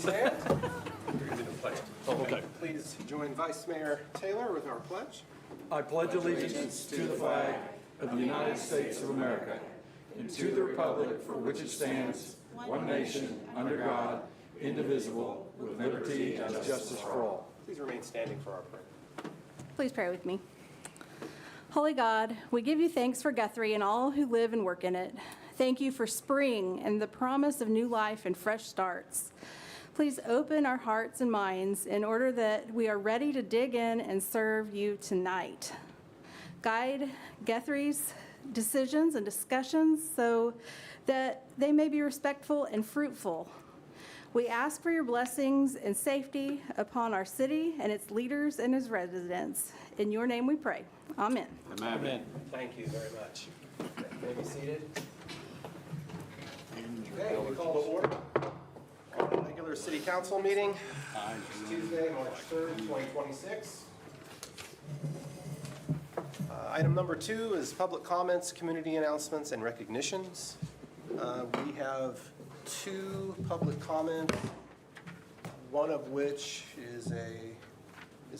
Please stand. Okay. Please join Vice Mayor Taylor with our pledge. I pledge allegiance to the flag of the United States of America and to the republic for which it stands, one nation, under God, indivisible, with liberty and justice for all. Please remain standing for our prayer. Please pray with me. Holy God, we give you thanks for Guthrie and all who live and work in it. Thank you for spring and the promise of new life and fresh starts. Please open our hearts and minds in order that we are ready to dig in and serve you tonight. Guide Guthrie's decisions and discussions so that they may be respectful and fruitful. We ask for your blessings and safety upon our city and its leaders and its residents. In your name we pray. Amen. Amen. Thank you very much. May be seated. Okay, we call to order our regular city council meeting. Tuesday, March 3rd, 2026. Item number 2 is public comments, community announcements, and recognitions. We have 2 public comments, one of which is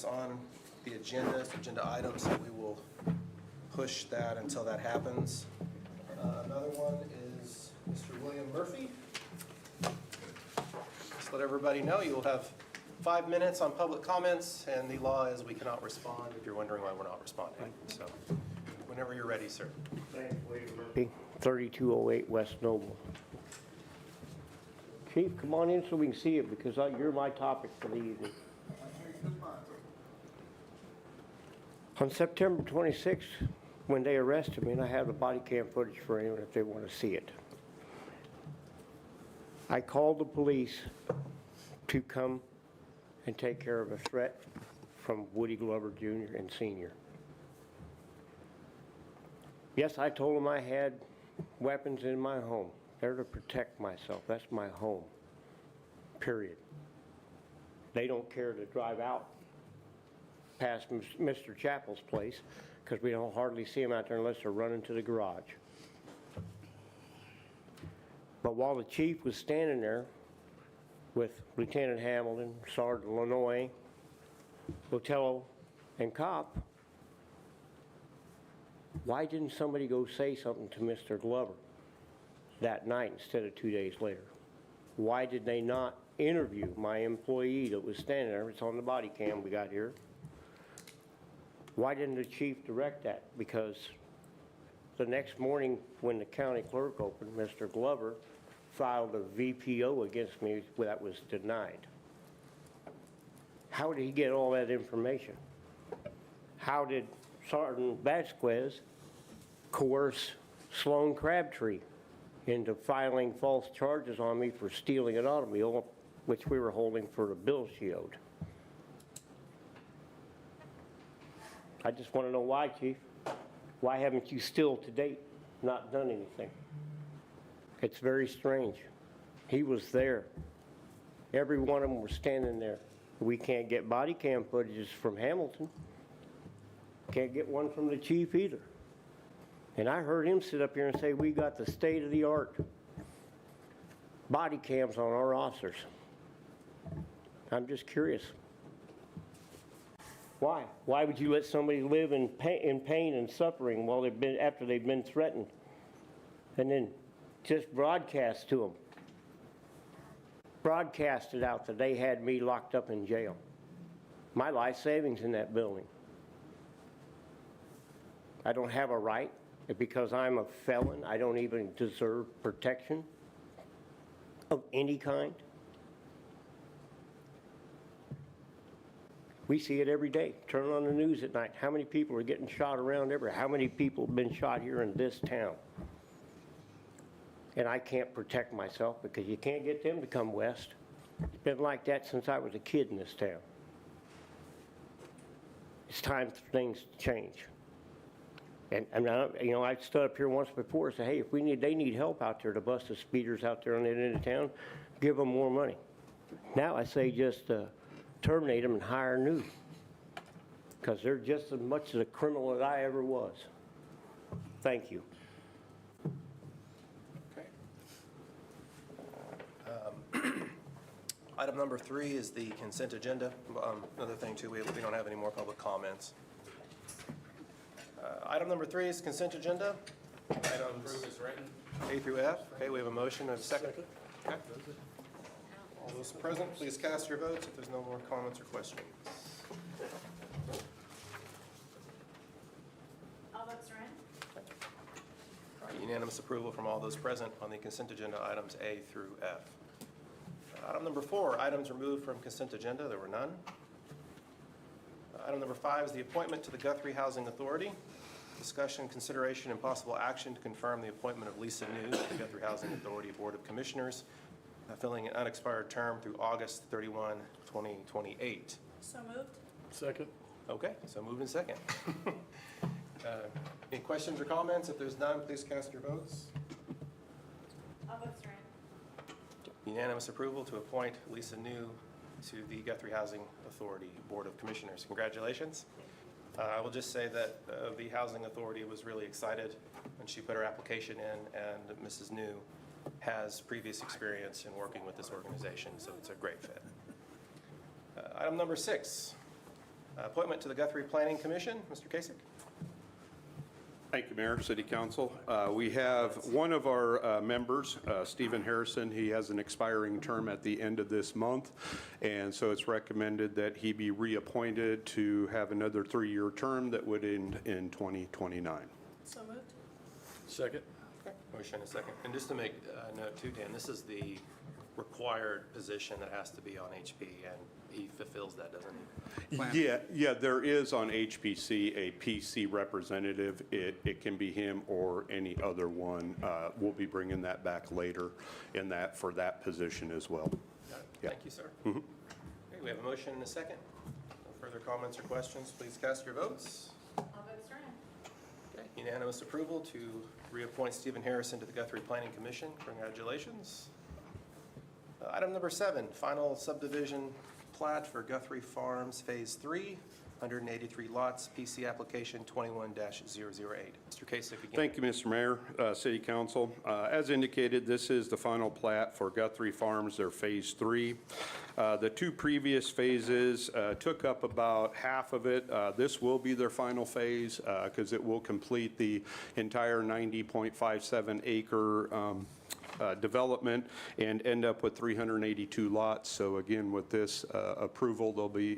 on the agenda, it's agenda item, so we will push that until that happens. Another one is Mr. William Murphy. Just let everybody know you will have 5 minutes on public comments, and the law is we cannot respond if you're wondering why we're not responding. So whenever you're ready, sir. Thanks, William Murphy, 3208 West Noble. Chief, come on in so we can see you, because you're my topic for the evening. On September 26th, when they arrested me, and I have the body cam footage for anyone if they want to see it, I called the police to come and take care of a threat from Woody Glover Jr. and Sr. Yes, I told them I had weapons in my home. They're to protect myself. That's my home, period. They don't care to drive out past Mr. Chappell's place because we don't hardly see them out there unless they're running to the garage. But while the chief was standing there with Lieutenant Hamilton, Sergeant Lanoy, Botello, and Cop, why didn't somebody go say something to Mr. Glover that night instead of 2 days later? Why did they not interview my employee that was standing there? It's on the body cam we got here. Why didn't the chief direct that? Because the next morning when the county clerk opened, Mr. Glover filed a VPO against me that was denied. How did he get all that information? How did Sergeant Vasquez coerce Sloan Crabtree into filing false charges on me for stealing an automobile, which we were holding for a bill she owed? I just want to know why, Chief. Why haven't you still to date not done anything? It's very strange. He was there. Every one of them were standing there. We can't get body cam footages from Hamilton. Can't get one from the chief either. And I heard him sit up here and say, we got the state-of-the-art body cams on our officers. I'm just curious. Why? Why would you let somebody live in pain and suffering while after they've been threatened, and then just broadcast to them? Broadcasted out that they had me locked up in jail. My life savings in that building. I don't have a right because I'm a felon. I don't even deserve protection of any kind. We see it every day. Turn on the news at night. How many people are getting shot around everywhere? How many people have been shot here in this town? And I can't protect myself because you can't get them to come west. It's been like that since I was a kid in this town. It's time for things to change. And you know, I stood up here once before and said, hey, if they need help out there to bust the speeders out there on the end of town, give them more money. Now I say just terminate them and hire new, because they're just as much of a criminal as I ever was. Thank you. Okay. Item number 3 is the consent agenda. Another thing too, we don't have any more public comments. Item number 3 is consent agenda. Items A through F. Okay, we have a motion and a second. Okay. All those present, please cast your votes if there's no more comments or questions. All votes are in. All right, unanimous approval from all those present on the consent agenda items A through F. Item number 4, items removed from consent agenda. There were none. Item number 5 is the appointment to the Guthrie Housing Authority. Discussion, consideration, and possible action to confirm the appointment of Lisa New to the Guthrie Housing Authority Board of Commissioners, filling an unexpired term through August 31, 2028. So moved. Second. Okay, so moved in second. Any questions or comments? If there's none, please cast your votes. All votes are in. Unanimous approval to appoint Lisa New to the Guthrie Housing Authority Board of Commissioners. Congratulations. I will just say that the Housing Authority was really excited when she put her application in, and Mrs. New has previous experience in working with this organization, so it's a great fit. Item number 6, appointment to the Guthrie Planning Commission. Mr. Kasich. Thank you, Mayor, City Council. We have one of our members, Stephen Harrison. He has an expiring term at the end of this month, and so it's recommended that he be reappointed to have another 3-year term that would end in 2029. So moved. Second. Okay. Motion and a second. And just to make note too, Dan, this is the required position that has to be on HP, and he fulfills that, doesn't he? Yeah, there is on HPC a PC representative. It can be him or any other one. We'll be bringing that back later for that position as well. Got it. Yeah. Thank you, sir. Okay, we have a motion and a second. No further comments or questions. Please cast your votes. All votes are in. Okay, unanimous approval to reappoint Stephen Harrison to the Guthrie Planning Commission. Congratulations. Item number 7, final subdivision plat for Guthrie Farms Phase 3, 183 lots, PC application 21-008. Mr. Kasich again. Thank you, Mr. Mayor, City Council. As indicated, this is the final plat for Guthrie Farms, their Phase 3. The 2 previous phases took up about half of it. This will be their final phase because it will complete the entire 90.57 acre development and end up with 382 lots. So again, with this approval,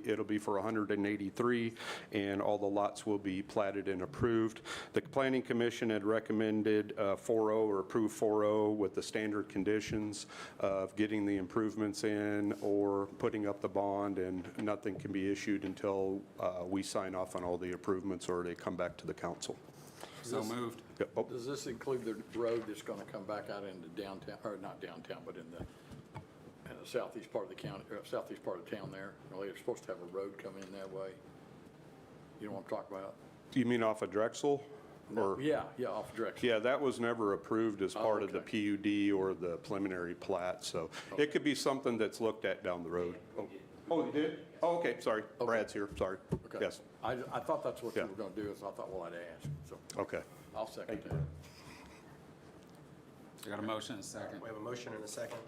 it'll be for 183, and all the lots will be platted and approved. The Planning Commission had recommended 4-0 or approved 4-0 with the standard conditions of getting the improvements in or putting up the bond, and nothing can be issued until we sign off on all the improvements or they come back to the council. So moved. Yeah, oh, Does this include the road that's going to come back out into downtown, or not downtown, but in the southeast part of the county, or southeast part of town there? Well, they're supposed to have a road come in that way. You know what I'm talking about? You mean off of Drexel? Or Yeah, off Drexel. yeah, that was never approved as part of the okay. PUD or the preliminary plat, so it could be something that's looked at down the road. Oh, you did? Oh, okay, sorry. Brad's here, sorry. Okay. Yes, I thought that's what you Yeah. were going to do, so I thought, well, I'd ask. So okay. I'll second Thank you. that. I got a motion and a second. We have a motion and a second.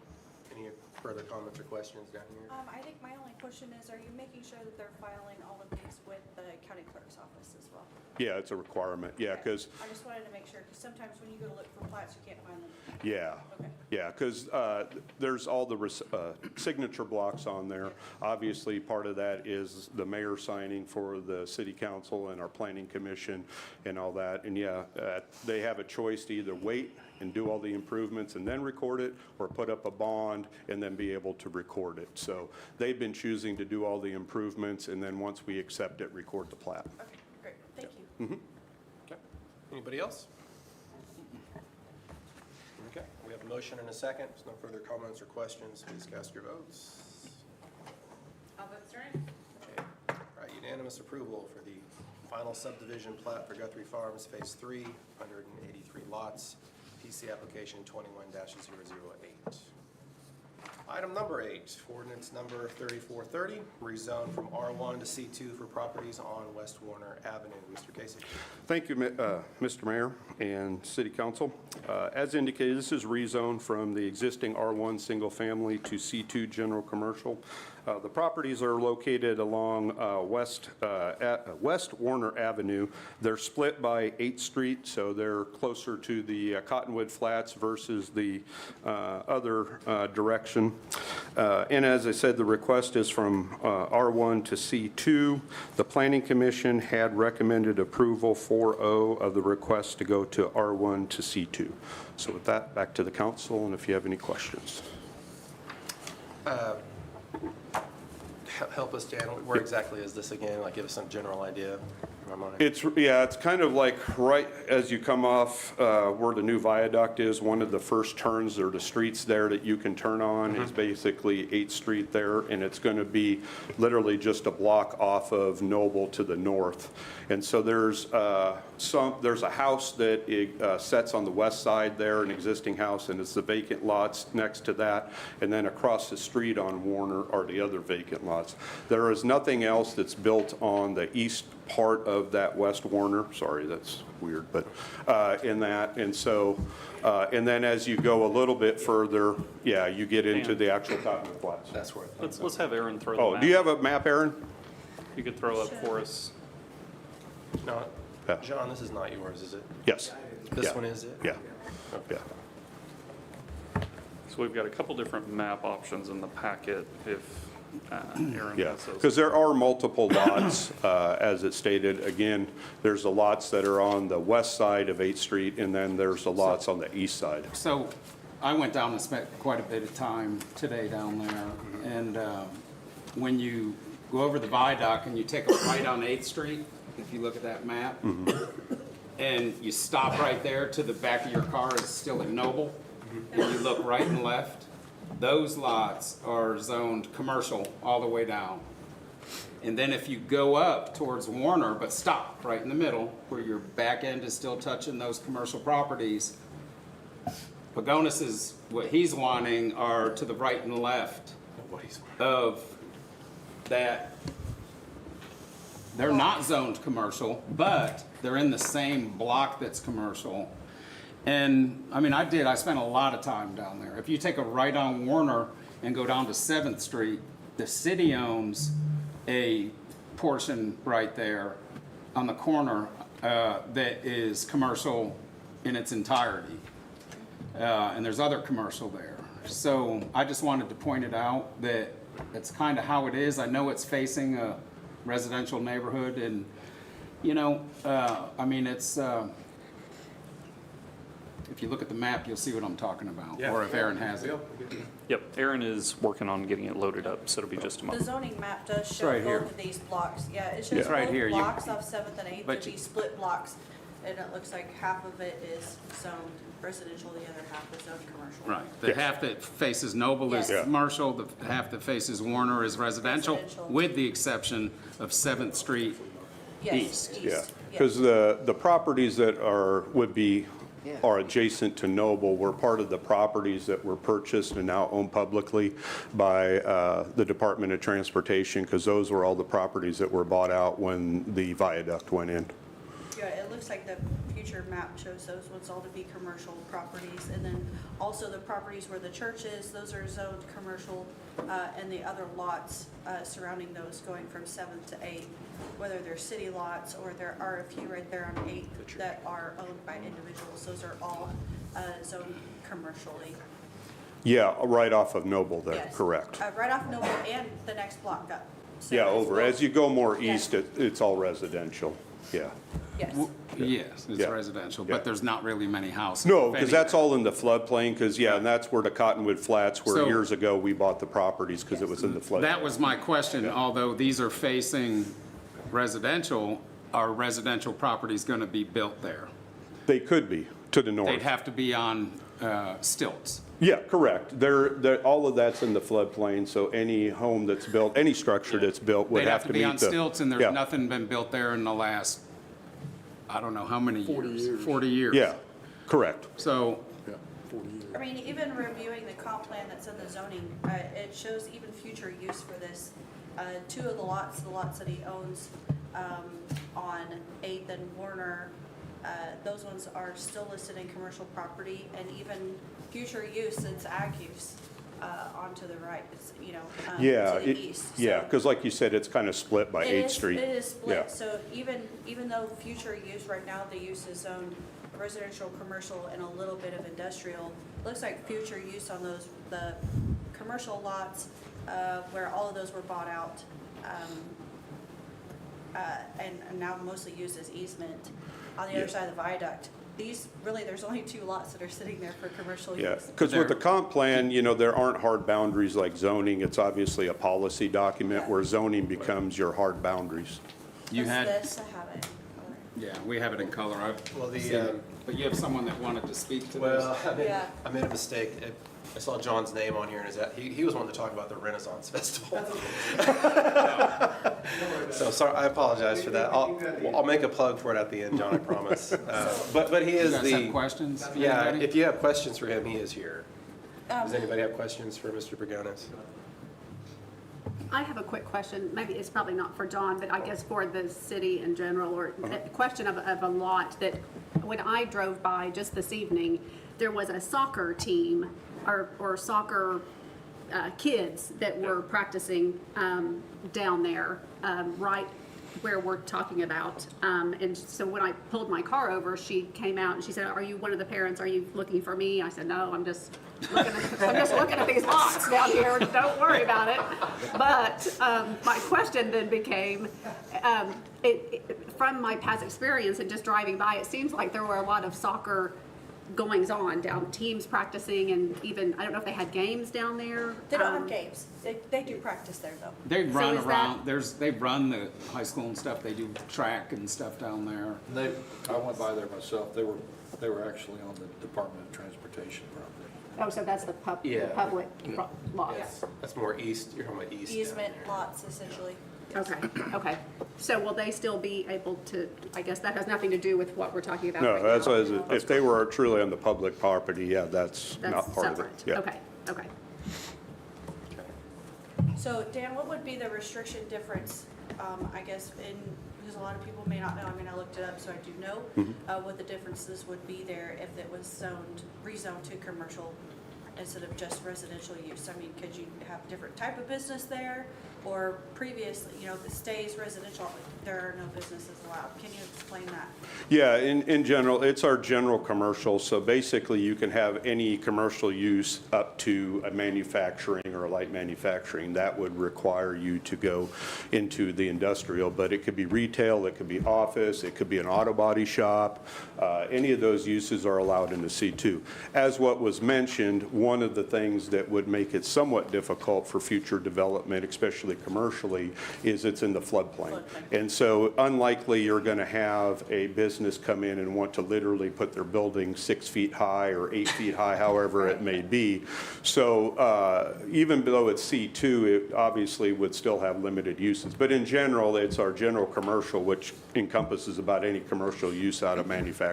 Any further comments or questions down here? I think my only question is, are you making sure that they're filing all of these with the county clerk's office as well? Yeah, it's a requirement, yeah, Okay. because, I just wanted to make sure, because sometimes when you go to look for plats, you can't find them. yeah. Okay. Yeah, because there's all the signature blocks on there. Obviously, part of that is the mayor signing for the city council and our planning commission and all that. And yeah, they have a choice to either wait and do all the improvements and then record it, or put up a bond and then be able to record it. So they've been choosing to do all the improvements, and then once we accept it, record the plat. Okay, great, thank you. Okay. Anybody else? Okay, we have a motion and a second. There's no further comments or questions. Please cast your votes. All votes are in. Okay. All right, unanimous approval for the final subdivision plat for Guthrie Farms Phase 3, 183 lots, PC application 21-008. Item number 8, ordinance number 3430, rezone from R1 to C2 for properties on West Warner Avenue. Mr. Casey. Thank you, Mr. Mayor and City Council. As indicated, this is rezoned from the existing R1 Single Family to C2 General Commercial. The properties are located along West Warner Avenue. They're split by 8th Street, so they're closer to the Cottonwood Flats versus the other direction. And as I said, the request is from R1 to C2. The Planning Commission had recommended approval 4-0 of the request to go to R1 to C2. So with that, back to the council, and if you have any questions. Help us, Jan, where exactly is this again? Like, give us some general idea. in my mind. It's kind of like right as you come off where the new viaduct is, one of the first turns or the streets there that you can turn on is basically 8th Street there, and it's going to be literally just a block off of Noble to the north. And so there's a house that sets on the west side there, an existing house, and it's the vacant lots next to that. And then across the street on Warner are the other vacant lots. There is nothing else that's built on the east part of that West Warner. Sorry, that's weird, but in that. And so, and then as you go a little bit further, yeah, you get into the actual Cottonwood Flats. That's where. Let's have Aaron throw the Oh, map. do you have a map, Aaron? You could throw up for us. No, Yeah. John, this is not yours, is it? Yes. This Yeah. one is it? Yeah, yeah. So we've got a couple different map options in the packet if Aaron Yeah, has those. because there are multiple lots, as it stated. Again, there's the lots that are on the west side of 8th Street, and then there's the lots on the east side. So I went down and spent quite a bit of time today down there. And when you go over the viaduct and you take a right on 8th Street, if you look at that map, and you stop right there to the back of your car is still at Noble, and you look right and left, those lots are zoned commercial all the way down. And then if you go up towards Warner, but stop right in the middle, where your back end is still touching those commercial properties, Pagonis is, what he's wanting are to the right and left of that. They're not zoned commercial, but they're in the same block that's commercial. And, I mean, I spent a lot of time down there. If you take a right on Warner and go down to 7th Street, the city owns a portion right there on the corner that is commercial in its entirety. And there's other commercial there. So I just wanted to point it out that it's kind of how it is. I know it's facing a residential neighborhood, and, you know, I mean, it's, if you look at the map, you'll see what I'm talking about, or if Aaron has it. Yep, Aaron is working on getting it loaded up, so it'll be just a The moment. zoning map does show right here. both of these blocks. Yeah, it Yeah. shows Right both here. You- blocks off 7th and 8th But to you- be split blocks. And it looks like half of it is zoned residential, the other half is zoned commercial. Right. The half that faces Noble is Yes. Yeah. commercial, the half that faces Warner is residential, Residential. with the exception of 7th Street Yes, East. Yeah, because the properties that are adjacent to Noble were part of the properties that were purchased and now owned publicly by the Department of Transportation, because those were all the properties that were bought out when the viaduct went in. Yeah, it looks like the future map shows those ones all to be commercial properties. And then also the properties where the church is, those are zoned commercial, and the other lots surrounding those going from 7th to 8th, whether they're city lots or there are a few right there on 8th that are owned by individuals. Those are all zoned commercially. Yeah, right off of Noble there, Yes. correct. Right off Noble and the next block up. So Yeah, it's over. both- As you go more Yeah. east, it's all residential, yeah. Yes. Yes, it's Yeah. residential, Yeah. but there's not really many houses. No, if because any. that's all in the floodplain, because, yeah, and that's where the Cottonwood Flats, where So- years ago we bought the properties because it was in the flood. That was my question, although these are facing residential, are residential properties going to be built there? They could be, to the north. They'd have to be on stilts. Yeah, correct. All of that's in the floodplain, so any home that's built, any structure that's built would They'd have to meet be the. on stilts, and Yeah. there's nothing been built there in the last, I don't know how many years. 40 years. Yeah, correct. So I mean, even reviewing the comp plan that's in the zoning, it shows even future use for this. Two of the lots that he owns on 8th and Warner, those ones are still listed in commercial property, and even future use, it's ag use onto the right, it's, you know, Yeah, to the east. yeah, So because like you said, it's kind of split by 8th Street. It is Yeah. split, so even though future use, right now, the use is zoned residential, commercial, and a little bit of industrial, looks like future use on those, the commercial lots, where all of those were bought out, and now mostly used as easement, on the other side of the viaduct. These, really, there's only 2 lots that are sitting there for commercial Yeah, use. because with the comp plan, you know, there aren't hard boundaries like zoning. It's obviously a policy document Yeah. where zoning becomes your hard boundaries. You had, This, I have it. yeah, we have it in color. Well, the, But you have someone that wanted to speak to this? well, Yeah. I made a mistake. I saw John's name on here, and he was wanting to talk about the Renaissance Festival. So, sorry, I apologize for that. I'll make a plug for it at the end, John, I promise. But he You is guys the, have questions? for yeah, anybody? if you have questions for him, he is here. Does anybody have questions for Mr. Braganis? I have a quick question. Maybe it's probably not for John, but I guess for the city in general, or a question of a lot that when I drove by just this evening, there was a soccer team or soccer kids that were practicing down there, right where we're talking about. And so when I pulled my car over, she came out and she said, "Are you one of the parents? Are you looking for me?" I said, "No, I'm just looking at these lots down here. Don't worry about it." But my question then became, from my past experience and just driving by, it seems like there were a lot of soccer goings on down, teams practicing, and even, I don't know if they had games down there. They don't have games. They do practice there, though. They run is that- around, they run the high school and stuff, they do track and stuff down there. I went by there myself, they were actually on the Department of Transportation property. Oh, so that's the Yeah. public lots. That's more east, you're talking about east. down Easement there. lots, essentially. Okay. So will they still be able to, I guess that has nothing to do with what we're talking about right No, now? that's, if they were truly on the public property, yeah, that's That's not part of it. separate. Yeah. Okay. So Dan, what would be the restriction difference, I guess, because a lot of people may not know, I mean, I looked it up, so I do know what the differences would be there if it was rezoned to commercial instead of just residential use. I mean, could you have different type of business there? Or previously, you know, if it stays residential, there are no businesses allowed. Can you explain that? Yeah, in general, it's our general commercial, so basically you can have any commercial use up to a manufacturing or a light manufacturing. That would require you to go into the industrial, but it could be retail, it could be office, it could be an auto body shop. Any of those uses are allowed in the C2. As what was mentioned, one of the things that would make it somewhat difficult for future development, especially commercially, is it's in the floodplain. And so unlikely you're going to have a business come in and want to literally put their building 6 feet high or 8 feet high, however it may be. So even though it's C2, it obviously would still have limited uses. But in general, it's our general commercial, which encompasses about any commercial use out of manufacturing.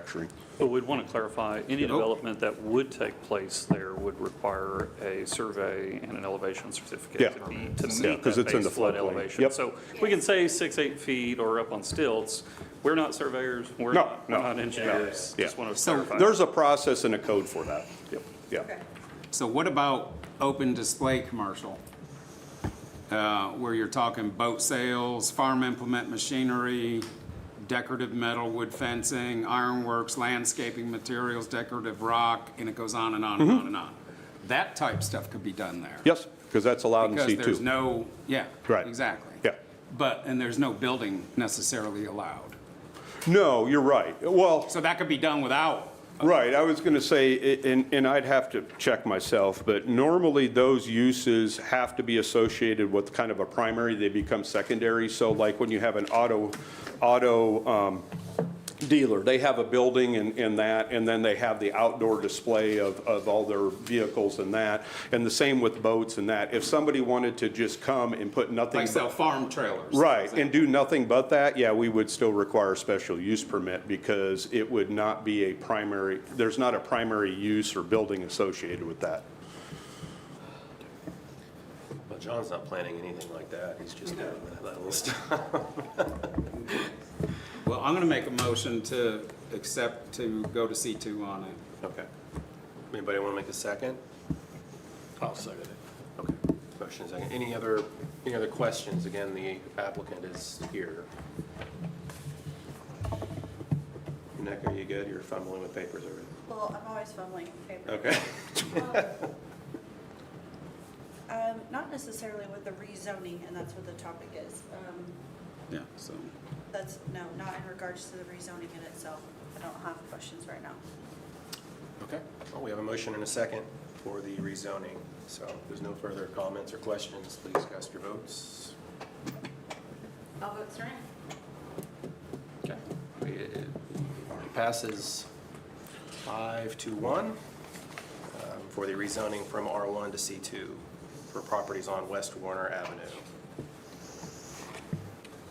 But we'd want to clarify, any development that would take place there would require a survey and an elevation certificate Yeah. to Yeah, meet 'cause that it's in base the flood floodplain. elevation. Yep. So we can say 6, 8 feet or up on stilts. We're not surveyors, we're No, not no. engineers. Yeah. Just want to So clarify. There's a process and a code for that. Yep. Yeah. Okay. So what about open display commercial? Where you're talking boat sales, farm implement machinery, decorative metal, wood fencing, ironworks, landscaping materials, decorative rock, and it goes on and on and on and on. That type stuff could be done there. Yes, because that's allowed in C2. Because there's no, yeah. Right. Exactly. Yeah. And there's no building necessarily allowed. No, you're right. Well, So that could be done without. right, I was going to say, and I'd have to check myself, but normally those uses have to be associated with kind of a primary, they become secondary. So like when you have an auto dealer. They have a building in that, and then they have the outdoor display of all their vehicles and that. And the same with boats and that. If somebody wanted to just come and put nothing. Like sell farm trailers. Right, and do nothing but that, yeah, we would still require a special use permit because it would not be a primary, there's not a primary use or building associated with that. Well, John's not planning anything like that. He's just doing that little stuff. Well, I'm going to make a motion to accept to go to C2 on it. Okay. Anybody want to make a second? I'll second it. Okay. Motion is second. Any other questions? Again, the applicant is here. Nick, are you good? You're fumbling with papers already. Well, I'm always fumbling in paper. Okay. Not necessarily with the rezoning, and that's what the topic is. Yeah, so. That's, no, not in regards to the rezoning in itself. I don't have questions right now. Okay. Well, we have a motion and a second for the rezoning. So if there's no further comments or questions, please cast your votes. All votes are in. Okay. It passes 5-1 for the rezoning from R1 to C2 for properties on West Warner Avenue.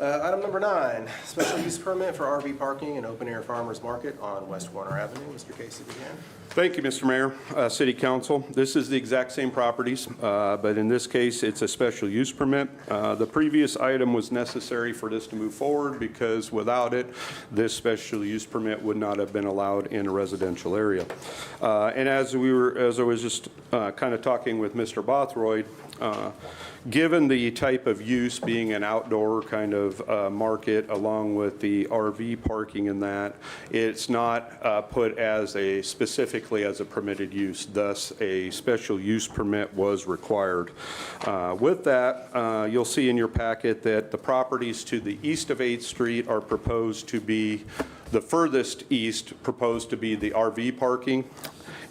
Item number 9, special use permit for RV parking and open-air farmers market on West Warner Avenue. Mr. Casey again. Thank you, Mr. Mayor, City Council. This is the exact same properties, but in this case, it's a special use permit. The previous item was necessary for this to move forward because without it, this special use permit would not have been allowed in a residential area. And as I was just kind of talking with Mr. Bothroyd, given the type of use being an outdoor kind of market along with the RV parking in that, it's not put as specifically as a permitted use, thus a special use permit was required. With that, you'll see in your packet that the properties to the east of 8th Street are proposed to be, the furthest east proposed to be the RV parking.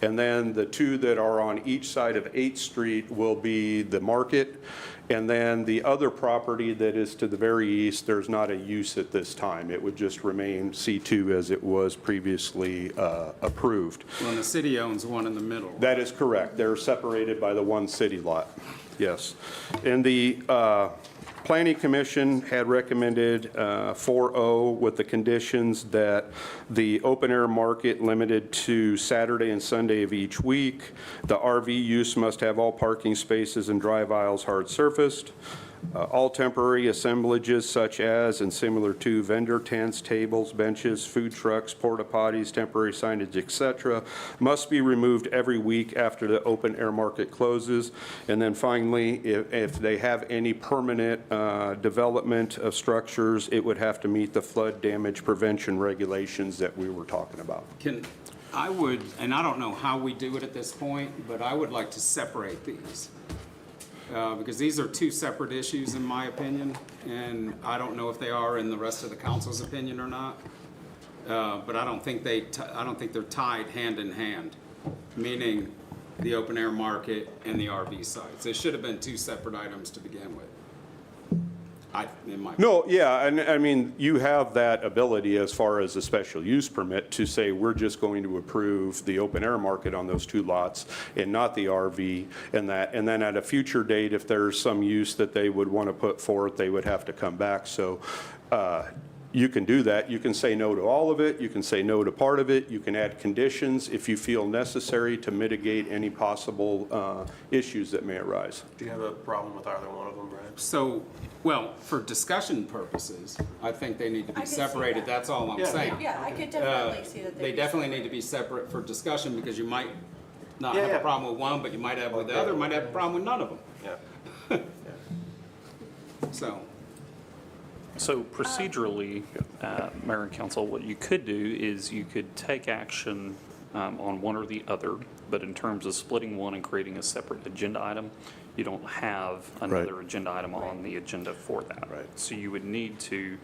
And then the two that are on each side of 8th Street will be the market. And then the other property that is to the very east, there's not a use at this time. It would just remain C2 as it was previously approved. Well, the city owns one in the middle. That is correct. They're separated by the one city lot. Yes. And the Planning Commission had recommended 4-0 with the conditions that the open-air market limited to Saturday and Sunday of each week. The RV use must have all parking spaces and drive aisles hard surfaced. All temporary assemblages such as and similar to vendor tents, tables, benches, food trucks, porta potties, temporary signage, etc., must be removed every week after the open air market closes. And then finally, if they have any permanent development of structures, it would have to meet the flood damage prevention regulations that we were talking about. I would, and I don't know how we do it at this point, but I would like to separate these. Because these are two separate issues in my opinion, and I don't know if they are in the rest of the council's opinion or not. But I don't think they're tied hand in hand, meaning the open air market and the RV sites. They should have been two separate items to begin with. No, yeah, and I mean, you have that ability as far as a special use permit to say, we're just going to approve the open air market on those two lots and not the RV and that. And then at a future date, if there's some use that they would want to put forth, they would have to come back. So you can do that. You can say no to all of it. You can say no to part of it. You can add conditions if you feel necessary to mitigate any possible issues that may arise. Do you have a problem with either one of them, Brad? So, well, for discussion purposes, I think they need to be separated. That's all I'm saying. Yeah, I could definitely see that. They definitely need to be separate for discussion because you might not have a problem with one, but you might have with the other, might have a problem with none of them. Yeah. So procedurally, Mayor and Council, what you could do is you could take action on one or the other, but in terms of splitting one and creating a separate agenda item, you don't have another agenda item on the agenda for that. Right. So you would need to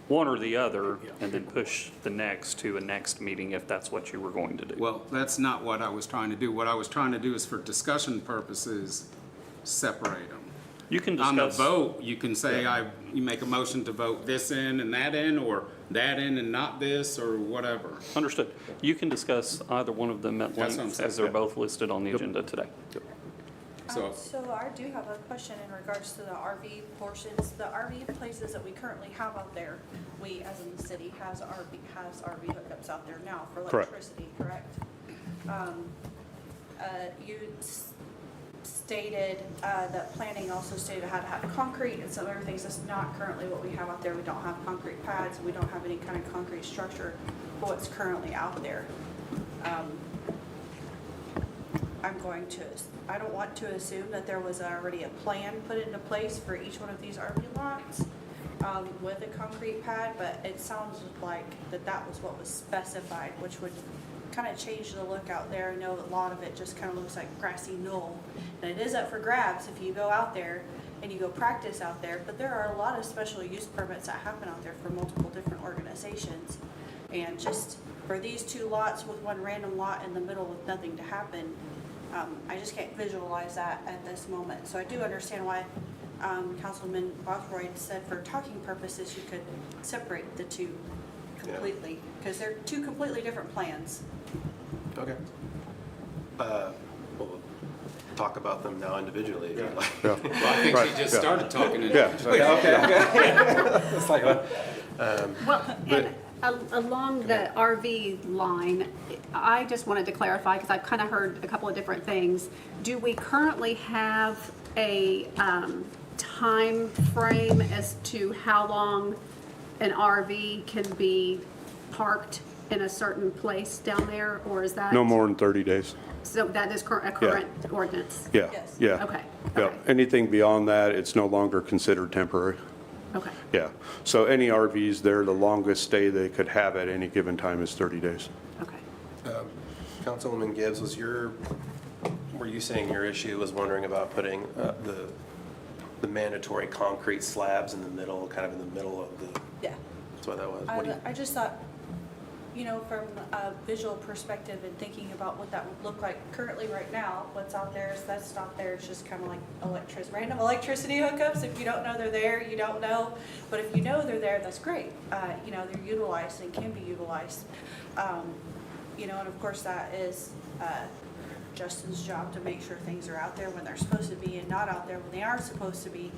one or the other and then push the next to a next meeting if that's what you were going to do. well, that's not what I was trying to do. What I was trying to do is for discussion purposes, separate them. You can On the discuss. vote, you can say, you make a motion to vote this in and that in, or that in and not this, or whatever. Understood. You can discuss either one of them at That's what I'm length, saying. as they're both listed on the agenda today. So, So I do have a question in regards to the RV portions. The RV places that we currently have out there, we, as in the city, has RV hookups out there now for Correct. electricity, correct? You stated that planning also stated how to have concrete and some other things. That's not currently what we have out there. We don't have concrete pads. We don't have any kind of concrete structure for what's currently out there. I don't want to assume that there was already a plan put into place for each one of these RV lots with a concrete pad, but it sounds like that was what was specified, which would kind of change the look out there. I know a lot of it just kind of looks like grassy knoll, and it is up for grabs if you go out there and you go practice out there, but there are a lot of special use permits that happen out there for multiple different organizations. And just for these two lots with one random lot in the middle with nothing to happen, I just can't visualize that at this moment. So I do understand why Councilman Bothroyd said for talking purposes, you could separate the two completely, because they're two completely different plans. Okay. We'll talk about them now individually. If you'd like. well, I think she just started talking. Well, and along the RV line, I just wanted to clarify, because I've kind of heard a couple of different things. Do we currently have a time frame as to how long an RV can be parked in a certain place down there, or is that? No more than 30 days. So that is a current ordinance? Yeah, Yes. yeah. Okay, Yeah, okay. anything beyond that, it's no longer considered temporary. Okay. Yeah, so any RVs there, the longest stay they could have at any given time is 30 days. Okay. Councilwoman Gibbs, were you saying your issue was wondering about putting the mandatory concrete slabs in the middle, kind of in the middle of the, Yeah. that's what that was? What do you- I just thought, from a visual perspective and thinking about what that would look like currently right now, what's out there is that's not there. It's just kind of like random electricity hookups. If you don't know they're there, you don't know. But if you know they're there, that's great. They're utilized and can be utilized. And of course that is Justin's job to make sure things are out there when they're supposed to be and not out there when they are supposed to be,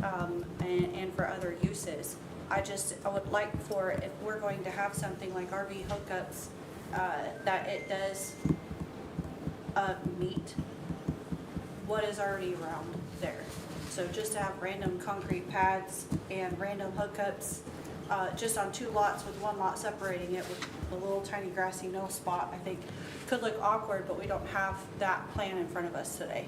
and for other uses. I would like for, if we're going to have something like RV hookups, that it does meet what is already around there. So just to have random concrete pads and random hookups, just on two lots with one lot separating it with a little tiny grassy knoll spot, I think could look awkward, but we don't have that plan in front of us today.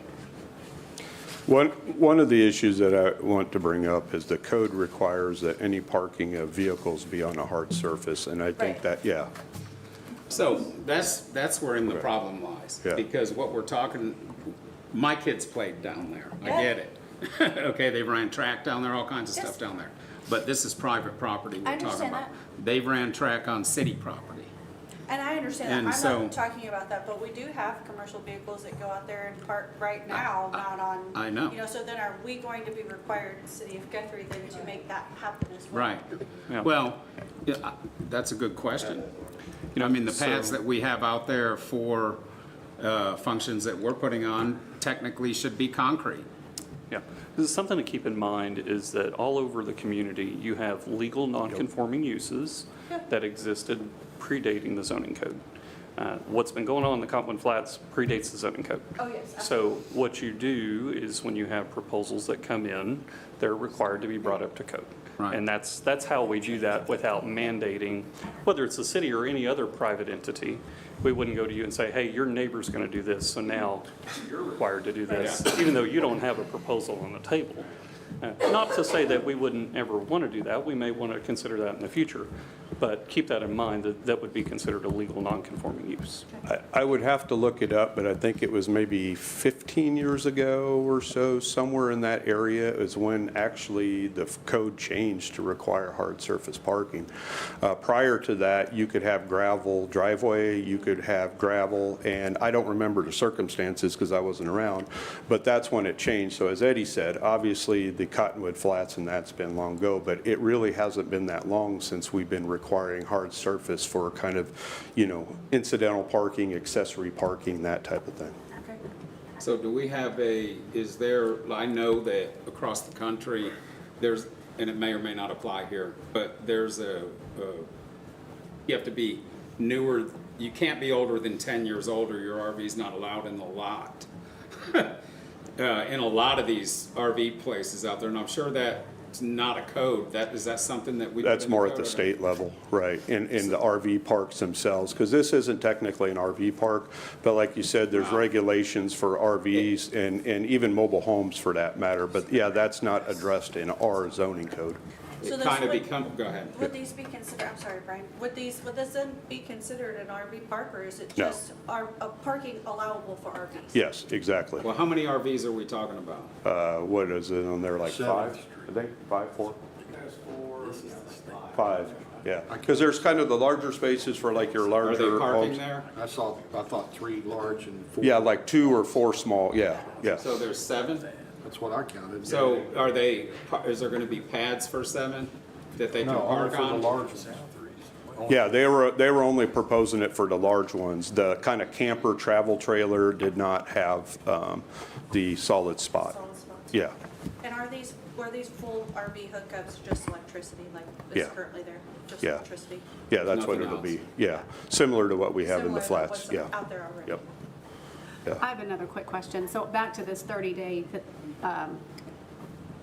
One of the issues that I want to bring up is the code requires that any parking of vehicles be on a hard surface, and I think Right. that, yeah. So that's wherein the problem lies. Yeah. Because what we're talking, my kids played down there. Yeah. I get it. Okay, they ran track down there, all kinds of Yes. stuff down there. But this is private property I we're talking understand about. that. They ran track on city property. And I understand And that. I'm so- not talking about that, but we do have commercial vehicles that go out there and park right now, not on. I know. So then are we going to be required, City of Guthrie, then to make that happen as well? Right. Yeah. Well, yeah, that's a good question. I mean, the pads that we have out there for functions that we're putting on technically should be concrete. Yeah. This is something to keep in mind is that all over the community, you have legal non-conforming uses Yeah. that existed predating the zoning code. What's been going on in the Copland Flats predates the zoning code. Oh, yes. So what you do is when you have proposals that come in, they're required to be brought up to code. Right. And that's how we do that without mandating, whether it's the city or any other private entity. We wouldn't go to you and say, hey, your neighbor's going to do this, so now you're required to do this, even though you don't have a proposal on the table. Not to say that we wouldn't ever want to do that. We may want to consider that in the future. But keep that in mind, that that would be considered a legal non-conforming use. I would have to look it up, but I think it was maybe 15 years ago or so, somewhere in that area is when actually the code changed to require hard surface parking. Prior to that, you could have gravel driveway, you could have gravel, and I don't remember the circumstances because I wasn't around, but that's when it changed. So as Eddie said, obviously the Cottonwood Flats and that's been long ago, but it really hasn't been that long since we've been requiring hard surface for kind of, incidental parking, accessory parking, that type of thing. Okay. So do we have I know that across the country, there's, and it may or may not apply here, but there's you have to be newer, you can't be older than 10 years old or your RV's not allowed in the lot. In a lot of these RV places out there, and I'm sure that's not a code. Is that something that we? That's more at the state level, right, in the RV parks themselves, because this isn't technically an RV park, but like you said, there's regulations for RVs and even mobile homes for that matter, but yeah, that's not addressed in our zoning code. So It this kind of would- become, go ahead. Would these be considered, I'm sorry, Brian, would this then be considered an RV park, or is it No. just parking allowable for RVs? Yes, exactly. Well, how many RVs are we talking about? What is it on there, like 5? I think 5, 4? 5, yeah. Because there's kind of the larger spaces for like your Are they larger parking homes. there? I thought 3 large and 4. Yeah, like 2 or 4 small, yeah, yeah. So there's 7? That's what I counted. So is there gonna be pads for 7 that they can No, only park for the on? large ones. Yeah, they were only proposing it for the large ones. The kind of camper travel trailer did not have the solid spot. Solid spots? Yeah, And were these full RV hookups just electricity, like Yeah. is currently there? Just Yeah. electricity? yeah, that's what Nothing it'll be. else. Yeah, similar to what we have in the Similar to flats, what's yeah. out there already? Yep. I have another quick question. So back to this 30-day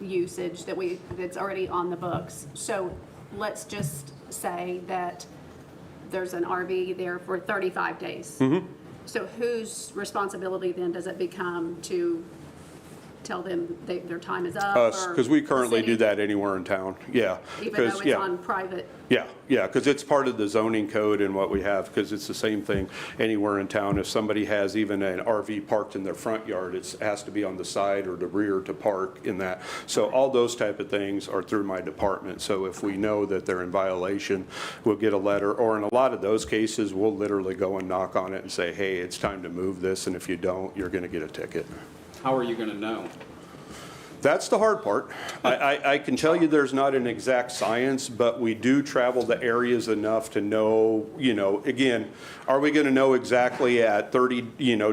usage that's already on the books. So let's just say that there's an RV there for 35 days. Mm-hmm. So whose responsibility then does it become to tell them their time is up? Us, or because we the currently do city? that anywhere in town, yeah. Even 'Cause, though it's yeah. on private? Yeah, because it's part of the zoning code and what we have, because it's the same thing anywhere in town. If somebody has even an RV parked in their front yard, it has to be on the side or the rear to park in that. So all those type of things are through my department. So if we know that they're in violation, we'll get a letter, or in a lot of those cases, we'll literally go and knock on it and say, hey, it's time to move this, and if you don't, you're going to get a ticket. How are you gonna know? That's the hard part. I can tell you there's not an exact science, but we do travel the areas enough to know, again, are we going to know exactly at 30,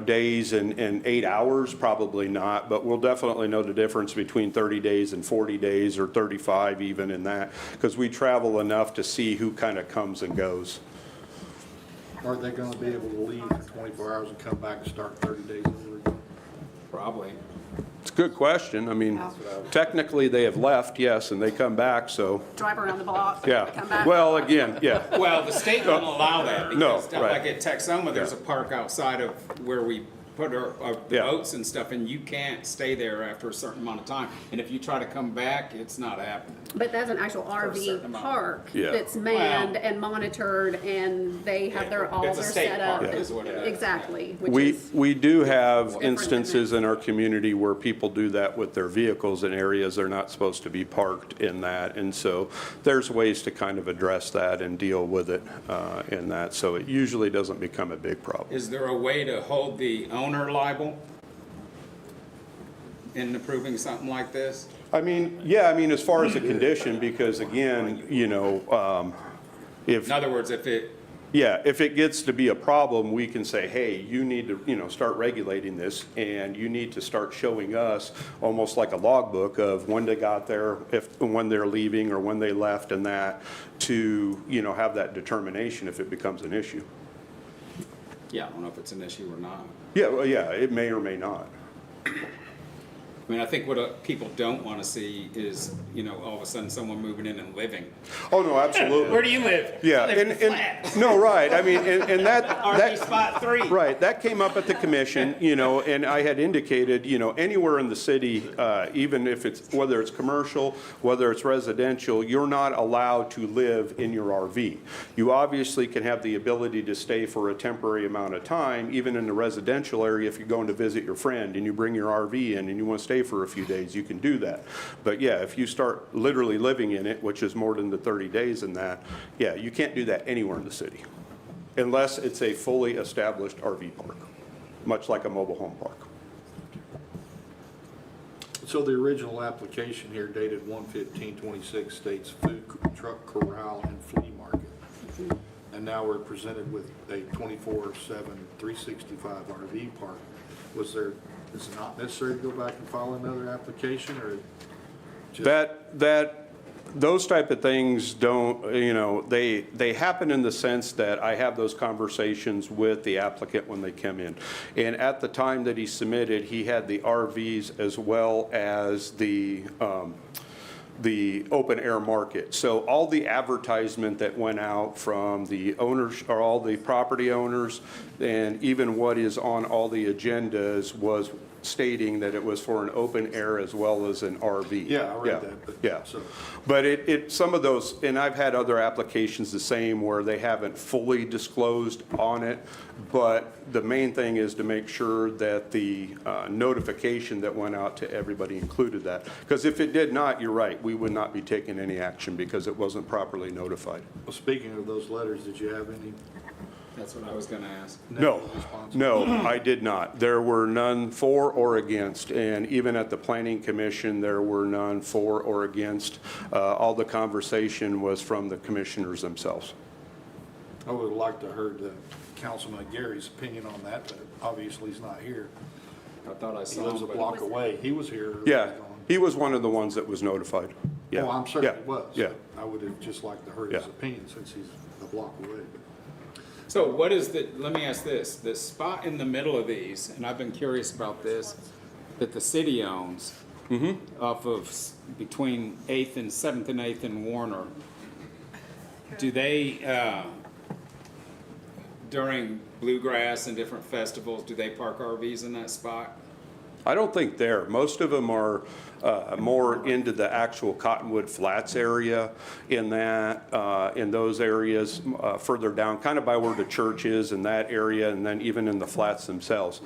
days and 8 hours? Probably not, but we'll definitely know the difference between 30 days and 40 days or 35 even in that, because we travel enough to see who kind of comes and goes. Aren't they gonna be able to leave for 24 hours and come back and start 30 days over again? Probably. It's a good question. I mean, technically they have left, yes, and they come back, so, Drive around the block? yeah. Come back? Well, again, yeah. Well, the state won't allow that. No, Because right. like at Texoma, there's a park outside of where we put our Yeah. boats and stuff, and you can't stay there after a certain amount of time. And if you try to come back, it's not happening. But that's an actual a certain RV amount. park Yeah. that's manned and monitored, and they have all It's a their state setup. park is what it is. Exactly, which We, is, we do have different than instances in our community where people do that with their vehicles in areas they're not supposed to be parked in that. And so there's ways to kind of address that and deal with it in that. So it usually doesn't become a big problem. Is there a way to hold the owner liable in approving something like this? I mean, yeah, I mean, as far as the condition, because again, if. In other words, if it, Yeah, if it gets to be a problem, we can say, hey, you need to, start regulating this, and you need to start showing us almost like a logbook of when they got there, when they're leaving, or when they left, and that, to, have that determination if it becomes an issue. yeah, I don't know if it's an issue or not. Yeah, well, yeah, it may or may not. I mean, I think what people don't want to see is, you know, all of a sudden someone moving in and living. Oh, no, absolutely. Where do you live? Yeah, I live in a and, flat. no, right, I mean, and that. RV spot 3. Right, that came up at the commission, you know, and I had indicated, you know, anywhere in the city, even if it's, whether it's commercial, whether it's residential, you're not allowed to live in your RV. You obviously can have the ability to stay for a temporary amount of time, even in the residential area, if you're going to visit your friend and you bring your RV in and you want to stay for a few days, you can do that. But yeah, if you start literally living in it, which is more than the 30 days in that, yeah, you can't do that anywhere in the city, unless it's a fully established RV park, much like a mobile home park. So the original application here dated 1/15/26 states food truck corral and flea market. And now we're presented with a 24/7, 365 RV park. Is it not necessary to go back and file another application, or? just- Those type of things don't, you know, they happen in the sense that I have those conversations with the applicant when they come in. And at the time that he submitted, he had the RVs as well as the open air market. So all the advertisement that went out from the owners, or all the property owners, and even what is on all the agendas was stating that it was for an open air as well as an RV. Yeah, I read that, but- Yeah, so- but some of those, and I've had other applications the same where they haven't fully disclosed on it, but the main thing is to make sure that the notification that went out to everybody included that. Because if it did not, you're right, we would not be taking any action because it wasn't properly notified. Well, speaking of those letters, did you have any? That's what I was going to ask. No, negative response? no, I did not. There were none for or against, and even at the Planning Commission, there were none for or against. All the conversation was from the commissioners themselves. I would have liked to have heard Councilman Gary's opinion on that, but obviously he's not here. I thought I He saw lives a him, block away. He was here. Yeah, he was one of the ones that was notified. Yeah. Oh, I'm certain Yeah, he was. Yeah. I would have just liked to heard his Yeah. opinion since he's a block away. So what is let me ask this, the spot in the middle of these, and I've been curious about this, that the city owns off of between 8th and 7th and 8th and Warner, do they, during bluegrass and different festivals, do they park RVs in that spot? I don't think there. Most of them are more into the actual Cottonwood Flats area in those areas further down, kind of by where the church is in that area, and then even in the flats themselves.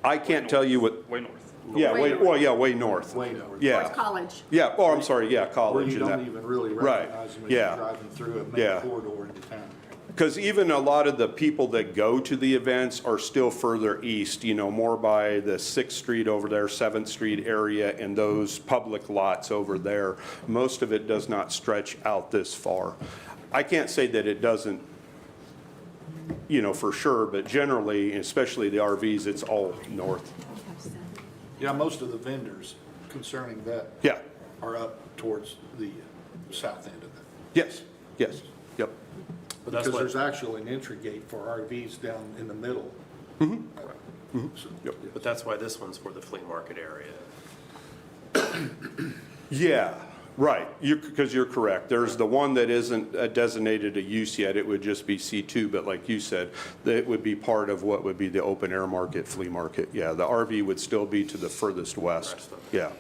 I can't tell you what, Way north. yeah, way north. Way north. Yeah. Towards College. Yeah, oh, I'm sorry, yeah, Where college you and don't that. even really Right. recognize them as Yeah. you're driving through a Yeah. main corridor into town. Because even a lot of the people that go to the events are still further east, you know, more by the 6th Street over there, 7th Street area, and those public lots over there. Most of it does not stretch out this far. I can't say that it doesn't, you know, for sure, but generally, especially the RVs, it's all north. Yeah, most of the vendors concerning that Yeah, are up towards the south end of it. yes, yes, yep. But that's Because what, there's actually an entry gate for RVs down in the middle. So- but that's why this one's for the flea market area. Yeah, right, because you're correct. There's the one that isn't designated a use yet, it would just be C2, but like you said, that would be part of what would be the open air market, flea market. Yeah, the RV would still be to the furthest west. Rest of it. Yeah.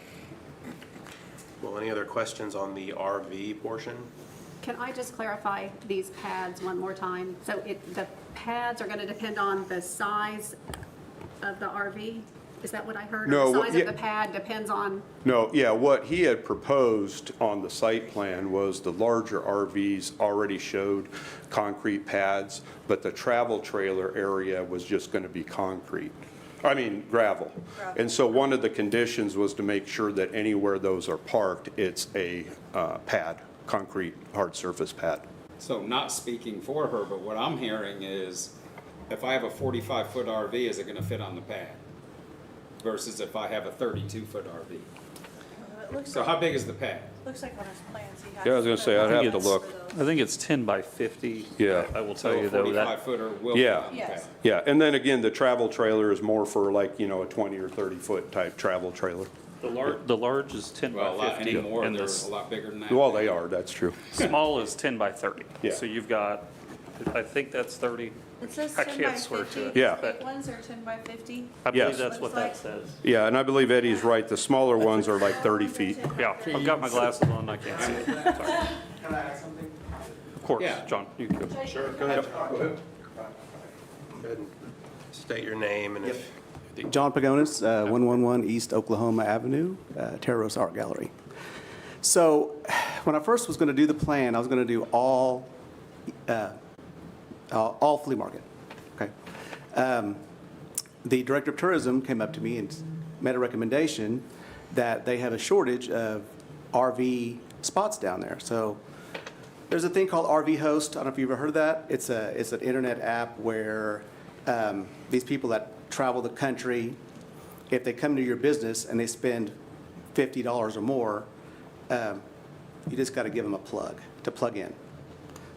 Well, any other questions on the RV portion? Can I just clarify these pads one more time? So the pads are going to depend on the size of the RV? Is that what I heard? Or No, the size yeah. of the pad depends on, No, yeah, what he had proposed on the site plan was the larger RVs already showed concrete pads, but the travel trailer area was just going to be concrete. I mean, gravel. And so one of the conditions was to make sure that anywhere those are parked, it's a pad, concrete, hard surface pad. So not speaking for her, but what I'm hearing is, if I have a 45-foot RV, is it going to fit on the pad? Versus if I have a 32-foot RV. It looks So like, how big is the pad? looks like on his plans, he has. Yeah, I was gonna say, I'd have to look. I think it's 10 by 50. Yeah. I will So tell a you though, that 45-footer will fit Yeah. on the Yes. pad. Yeah, and then again, the travel trailer is more for like, you know, a 20 or 30-foot type travel trailer. The large is 10 Well, a by lot 50, anymore, and they're the a lot bigger than that. Well, they are, that's true. small is 10 by 30. Yeah. So you've got, I think that's 30. It says I 10 can't by swear 50. to it. Yeah. The big ones are 10 by 50. I believe Yes. that's what that says. Yeah, and I believe Eddie's right, the smaller ones are like 30 feet. Yeah, I've got my glasses on, I can't see it. Sorry. Can I add something? Of course, Yeah. John, you can. Sure, go ahead. Go ahead and state your name and if, John Pagonis, 111 East Oklahoma Avenue, Terra Rosa Art Gallery. So when I first was going to do the plan, I was going to do all flea market. Okay. The director of tourism came up to me and made a recommendation that they have a shortage of RV spots down there. So there's a thing called RV Host. I don't know if you've ever heard of that. It's an internet app where these people that travel the country, if they come to your business and they spend $50 or more, you just got to give them a plug to plug in.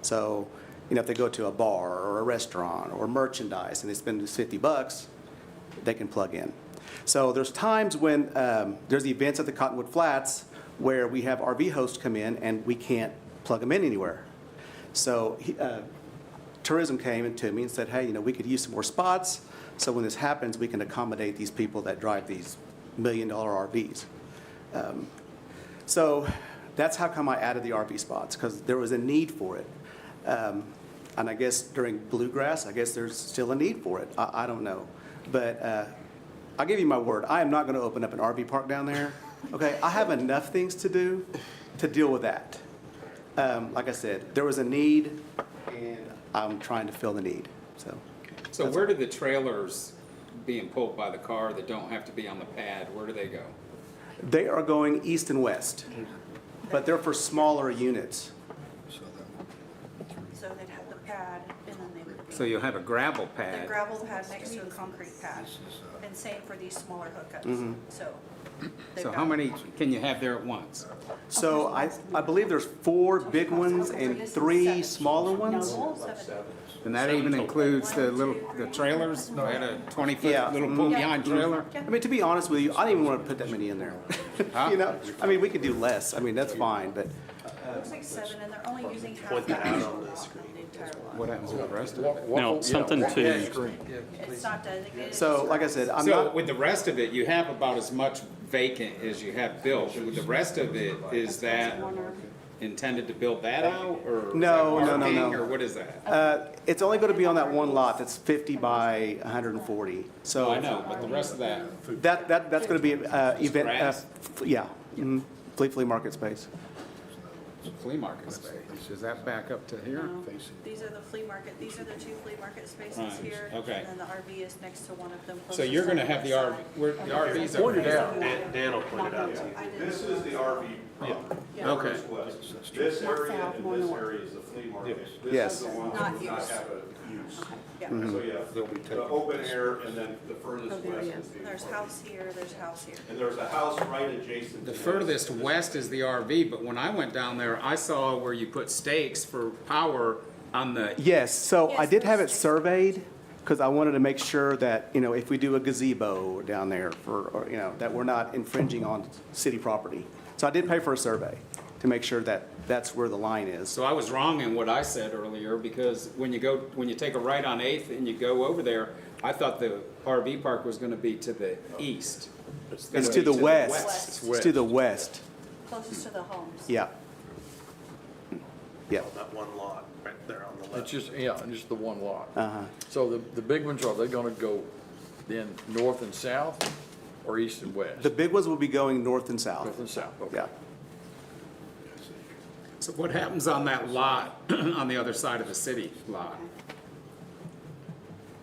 So, you know, if they go to a bar or a restaurant or merchandise and they spend $50, they can plug in. So there's times when there's the events at the Cottonwood Flats where we have RV hosts come in and we can't plug them in anywhere. So tourism came to me and said, hey, you know, we could use some more spots. So when this happens, we can accommodate these people that drive these $1 million RVs. So that's how come I added the RV spots, because there was a need for it. And I guess during Bluegrass, I guess there's still a need for it. I don't know. But I'll give you my word. I am not going to open up an RV park down there. Okay, I have enough things to do to deal with that. Like I said, there was a need, and I'm trying to fill the need. So where do the trailers being pulled by the car that don't have to be on the pad, where do they go? They are going east and west, but they're for smaller units. So they'd have the pad and then they would be. So you'll have a gravel The pad. gravel pad next to a concrete pad, and same for these smaller hookups, so. they've So got- how many can you have there at once? So I believe there's 4 big ones and 3 smaller ones. 7. And that even includes the trailers? They had a 20-foot Yeah. little pull behind trailer? I mean, to be honest with you, I didn't even want to put that many in there. You know, I mean, we could do less. I mean, that's fine, but Looks like 7, and they're only using half the actual the entire lot. What happens with the rest of it? Now, something to, It's not designated. so like I said, I'm So not, with the rest of it, you have about as much vacant as you have built. With the rest of it, is that intended to build that out, or? is No, that no, no, parking, no. Or what is that? it's only going to be on that one lot that's 50 by 140. So Oh, I know, but the rest of that, that's going to be event, Grass? yeah, flea market space. flea market space, does that back up to here? No, these are the flea market, these are the 2 flea market spaces Right, here. okay. And then the RV is next to one of them. So closest you're on gonna the have the west RV, side. where the RVs are. Dan will point it out to you. I didn't This know. is the RV property. Yeah. Okay. This area and this area is the flea market. Yes. This is the one that Not does not used. have a use. Yeah. So, yeah, the open air and then the furthest west is the. There's house here, there's house here. And there's a house right adjacent to The this. furthest west is the RV, but when I went down there, I saw where you put stakes for power on the, Yes, so I Yes, did have it those- surveyed because I wanted to make sure that, you know, if we do a gazebo down there or, you know, that we're not infringing on city property. So I did pay for a survey to make sure that that's where the line is. so I was wrong in what I said earlier, because when you take a right on 8th and you go over there, I thought the RV park was gonna be to the east. It's gonna to be the west. west. It's to the west, Closest to the homes. yeah. Yeah, That one lot right there on the It's left. just, yeah, just the one lot. uh-huh. So the big ones, are they gonna go then north and south or east and west? The big ones will be going north and south, North and south, okay. yeah. So what happens on that lot, on the other side of the city lot?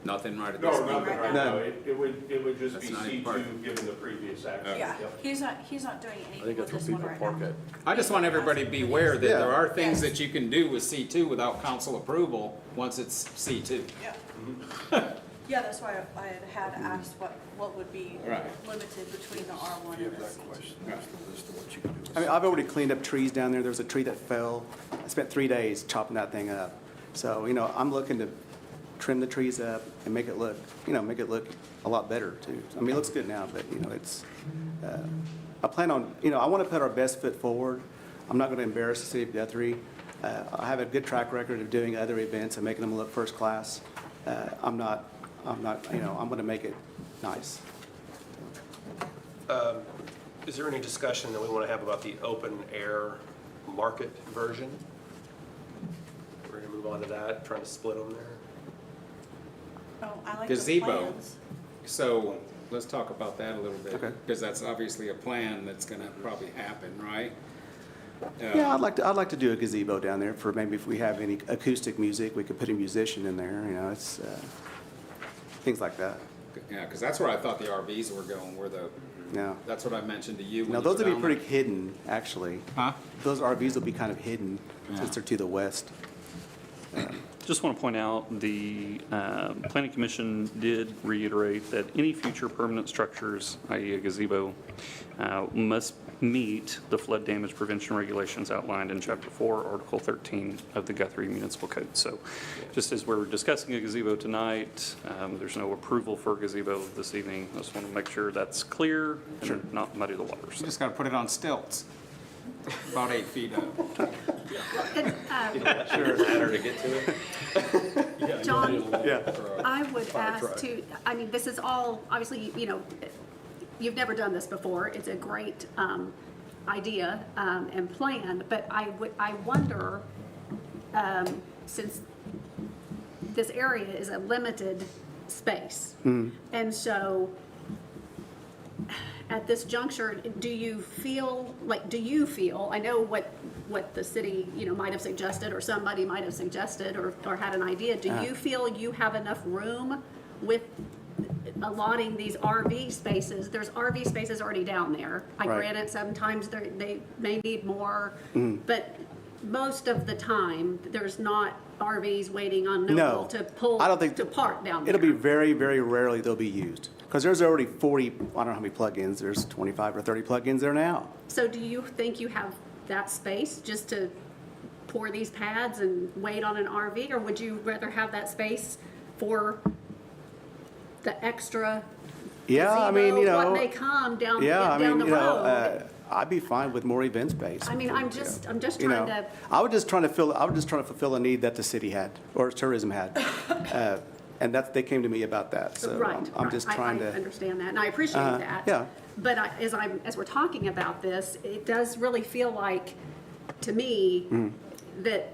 Nothing right at this No, moment? nothing right None. now. It would just That's be not C2, part- given the previous action. Yeah, Yep. he's not doing I anything think with that's this where one people right park now. at. I just want everybody to be aware that Yeah. there are things Yes. that you can do with C2 without council approval once it's C2. Yeah. Yeah, that's why I had asked what would be Right. limited between the R1 and the C2. I mean, I've already cleaned up trees down there. There was a tree that fell. I spent 3 days chopping that thing up. So, you know, I'm looking to trim the trees up and make it look, you know, make it look a lot better too. I mean, it looks good now, but, you know, it's, I plan on, I want to put our best foot forward. I'm not going to embarrass the city of Guthrie. I have a good track record of doing other events and making them look first class. I'm not, I'm going to make it nice. Is there any discussion that we want to have about the open air market version? We're going to move on to that, trying to split them there. Oh, I like the Gazebo. plans. So let's talk about that a little bit. Okay. Because that's obviously a plan that's gonna probably happen, right? Yeah, I'd like to do a gazebo down there for maybe if we have any acoustic music, we could put a musician in there, it's, things like that. Yeah, because that's where I thought the RVs were going, Yeah. that's what I mentioned to you. when Now, you those were would be down pretty there. hidden, actually. Huh? Those RVs will be kind of hidden since Yeah. they're to the west. Just want to point out, the Planning Commission did reiterate that any future permanent structures, i.e. a gazebo, must meet the flood damage prevention regulations outlined in Chapter 4, Article 13 of the Guthrie Municipal Code. So just as we're discussing a gazebo tonight, there's no approval for a gazebo this evening. I just want to make sure that's clear and not muddy the waters. You just gotta put it on stilts, about 8 feet up. John, Yeah. I would ask to, I mean, this is all, obviously, you've never done this before. It's a great idea and plan, but I wonder, since this area is a limited space, and so at this juncture, do you feel, I know what the city, might have suggested, or somebody might have suggested, or had an idea. Do you feel you have enough room with allotting these RV spaces? There's RV spaces already down there. I Right. grant it, sometimes they may need more, but most of the time, there's not RVs waiting on Noble to pull, I don't think to park down there. It'll be very, very rarely they'll be used. Because there's already 40, I don't know how many plugins, there's 25 or 30 plugins there now. So do you think you have that space just to pour these pads and wait on an RV? Or would you rather have that space for the extra Yeah, I mean, gazebo, what may come down the road? I'd be fine with more event space. I mean, I'm just trying to, I was just trying to fulfill a need that the city had, or tourism had. And they came to me about that, so right. I'm just trying I to. understand that, and I appreciate that. Yeah. But as we're talking about this, it does really feel like, to me, that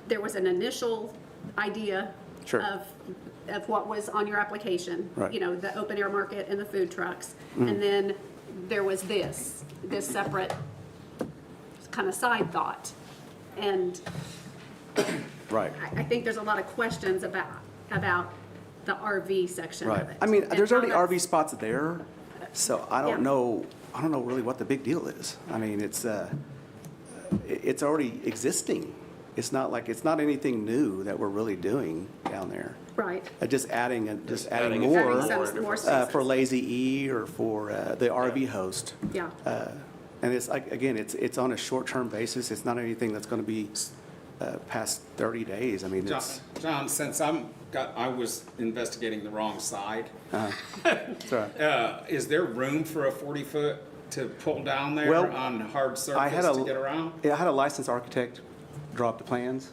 there was an initial idea Sure. of what was on your application. Right. The open air market and the food trucks. And then there was this separate kind of side thought. And Right. I think there's a lot of questions about the RV section of Right. it. I mean, and there's how already that's- RV spots there, so I Yeah. don't know really what the big deal is. I mean, it's already existing. It's not anything new that we're really doing down there. Right. Just adding Adding more some more spaces. for Lazy E or for the RV host. Yeah. And it's like, again, it's on a short-term basis. It's not anything that's going to be past 30 days. I mean, it's. John, since I was investigating the wrong side, It's all right. is there room for a 40-foot to pull down there Well, on hard I had surface to get around? I had a licensed architect draw up the plans.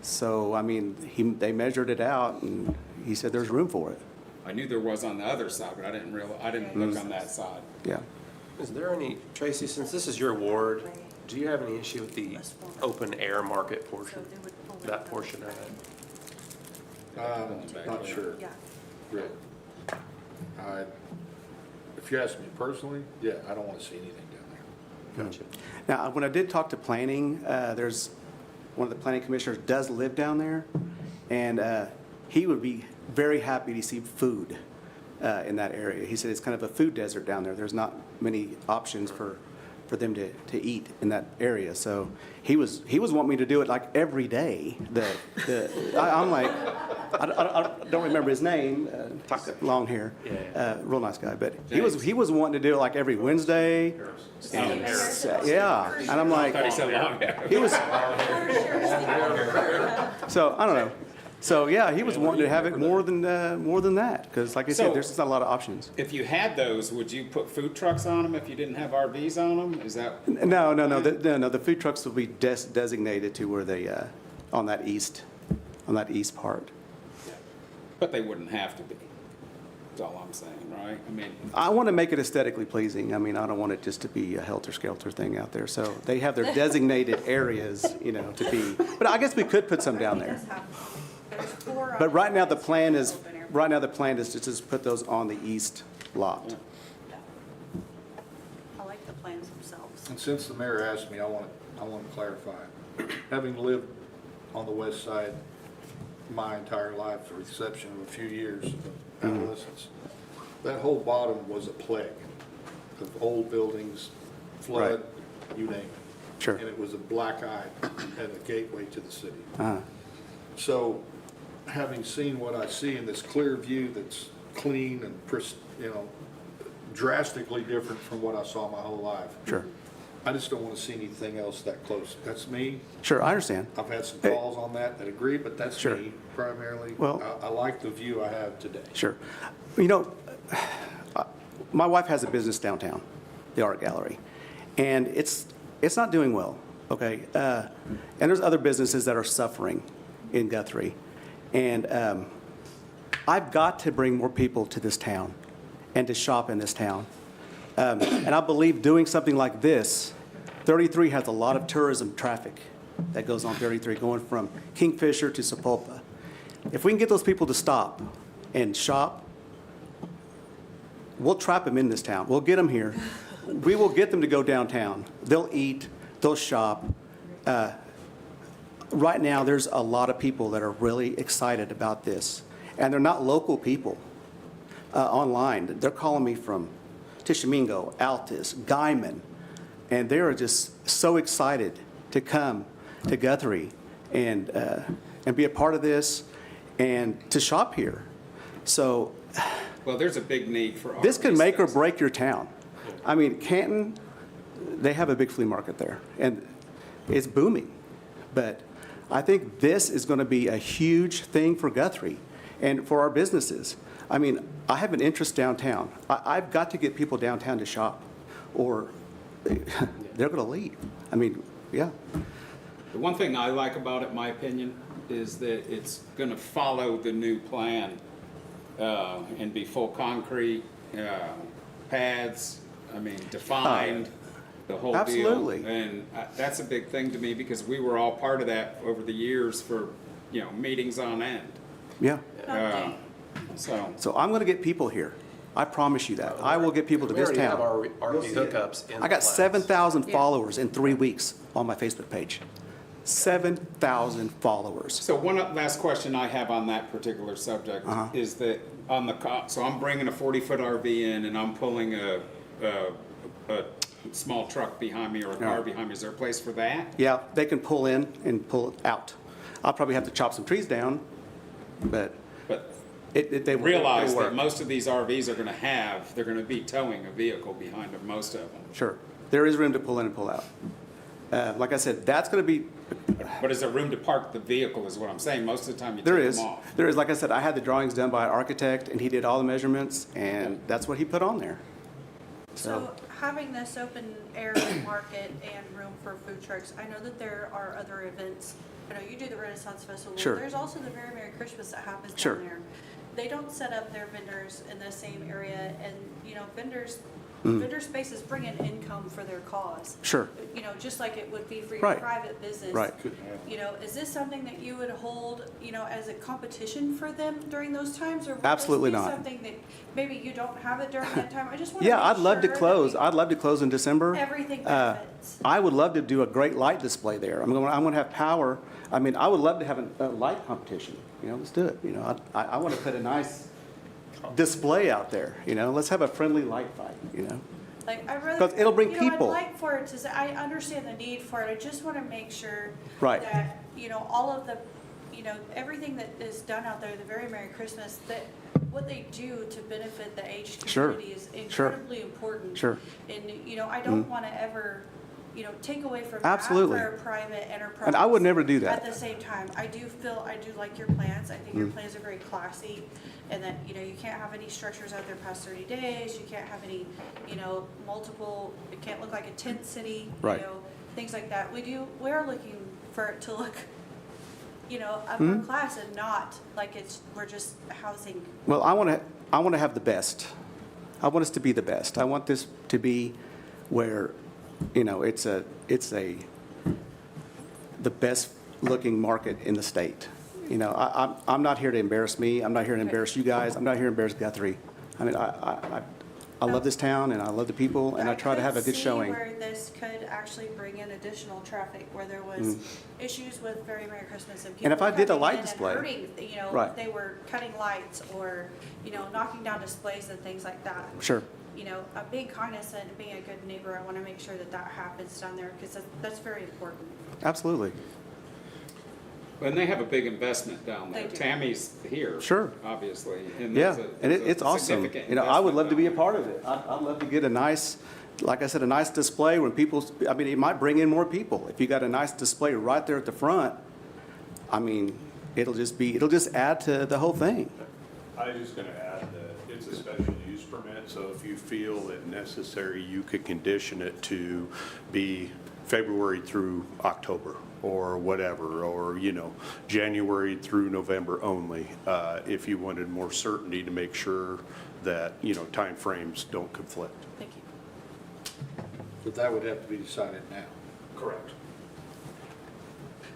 So, I mean, they measured it out, and he said there's room for it. I knew there was on the other side, but I didn't look on that side. Yeah. Is there any, Tracy, since this is your ward, do you have any issue with the open air market portion, that portion of it? Not sure, Yeah. really. If you ask me personally, yeah, I don't want to see anything down there. Gotcha. Now, when I did talk to planning, there's, one of the planning commissioners does live down there, and he would be very happy to see food in that area. He said it's kind of a food desert down there. There's not many options for them to eat in that area. So he was wanting me to do it like every day. I'm like, I don't remember his name, long hair, real nice guy. But he was wanting to do it like every Wednesday. And, yeah, and I'm like, I thought he said long hair. he was. So I don't know. So, yeah, he was wanting to have it more than that, because like I said, So- there's just not a lot of options. If you had those, would you put food trucks on them if you didn't have RVs on them? Is that? No, the food trucks will be designated to where they, on that east part. But they wouldn't have to be. That's all I'm saying, right? I mean, I want to make it aesthetically pleasing. I mean, I don't want it just to be a helter-skelter thing out there. So they have their designated areas, to be, but I guess we could put some down It there. does have, there's 4 on But right now, the sides, plan it's is, open area. right now, the plan is to just put those on the east lot. I like the plans themselves. And since the mayor asked me, I want to clarify. Having lived on the west side my entire life, with the exception of a few years of adolescence, that whole bottom was a plague of old buildings, flood, Right. you name it. Sure. And it was a black eye and a gateway to the city. Uh-huh. So, having seen what I see in this clear view that's clean and drastically different from what I saw my whole life. Sure. I just don't want to see anything else that close. That's me. Sure, I understand. I've had some calls on that agree, but that's Sure. me primarily. Well- I like the view I have today. Sure. My wife has a business downtown, the art gallery, and it's not doing well, okay? And there's other businesses that are suffering in Guthrie. And I've got to bring more people to this town and to shop in this town. And I believe doing something like this, 33 has a lot of tourism traffic that goes on 33, going from Kingfisher to Sapulpa. If we can get those people to stop and shop, we'll trap them in this town. We'll get them here. We will get them to go downtown. They'll eat, they'll shop. Right now, there's a lot of people that are really excited about this, and they're not local people online. They're calling me from Tishomingo, Altus, Guyman, and they are just so excited to come to Guthrie and be a part of this and to shop here. So well, there's a big need for this can RV make or space. break your town. I mean, Canton, they have a big flea market there, and it's booming. But I think this is going to be a huge thing for Guthrie and for our businesses. I mean, I have an interest downtown. I've got to get people downtown to shop, or they're going to leave. I mean, yeah. The one thing I like about it, my opinion, is that it's gonna follow the new plan, and be full concrete, paths, defined, the whole deal. Absolutely. And that's a big thing to me, because we were all part of that over the years for, meetings on end. Yeah. So, So I'm going to get people here. I promise you that. I will get people to We this already have town. our RV hookups in the I got plans. 7,000 followers in 3 weeks on my Facebook page. 7,000 followers. so one last question I have on that particular subject is that on the, so I'm bringing a 40-foot RV in and I'm pulling a small truck behind me or a car behind me. Is there a place for that? Yeah, they can pull in and pull out. I'll probably have to chop some trees down, but But they realize it'll that work. most of these RVs are gonna they're gonna be towing a vehicle behind them, most of them. Sure. There is room to pull in and pull out. Like I said, that's going to be, But is there room to park the vehicle is what I'm saying. Most of the time you there take is. them off. There is. Like I said, I had the drawings done by an architect, and he did all the measurements, and that's what he put on there. So having this open air market and room for food trucks, I know that there are other events. I know you do the Renaissance Festival. Sure. There's also the Very Merry Christmas that happens Sure. down there. They don't set up their vendors in the same area, and, vendors, Mm-hmm. vendor spaces bring in income for their cause. Sure. Just like it would be for your Right. private business. Right. Is this something that you would hold, as a competition for them during those times? Or would Absolutely this be not. something that maybe you don't have it during that time? I just want to Yeah, I'd love to close. I'd love to close in December. Everything benefits. I would love to do a great light display there. I'm going to have power. I mean, I would love to have a light competition. Let's do it. I want to put a nice display out there. Let's have a friendly light fight. Like, I'd rather. 'Cause it'll bring people. I'd like for it to, I understand the need for it. I just want to make sure. Right. That, all of the, everything that is done out there, the Very Merry Christmas, that what they do to benefit the aged Sure. community is Sure. incredibly important. Sure. And, I don't want to ever, take away from that Absolutely. for a private enterprise. And I would never do that. At the same time, I do like your plans. I think your plans are very classy, and that, you can't have any structures out there past 30 days. You can't have any, multiple, it can't look like a tent city. Right. Things like that. We're looking for it to look, upper class and not like we're just housing. Well, I want to have the best. I want us to be the best. I want this to be where, it's the best looking market in the state. I'm not here to embarrass me. I'm not here to embarrass you guys. I'm not here to embarrass Guthrie. I mean, I love this town and I love the people and I try to have a good showing. I could see where this could actually bring in additional traffic, where there was issues with Very Merry Christmas and people And if I did a coming light in and display, hurting, right. if they were cutting lights or, knocking down displays and things like that. Sure. A big kindness and being a good neighbor, I want to make sure that happens down there, because that's very important. Absolutely. And they have a big investment down there. They do. Tammy's here. Sure. Obviously. And Yeah, there's and there's a it's awesome. significant I would love to be a investment part of it. I'd love to get a nice, like I said, a nice display when people, it might bring in more people. If you got a nice display right there at the front, it'll just add to the whole thing. I was just going to add that it's a special use permit, so if you feel it necessary, you could condition it to be February through October or whatever, or, January through November only, if you wanted more certainty to make sure that, timeframes don't conflict. Thank you. But that would have to be decided now. Correct.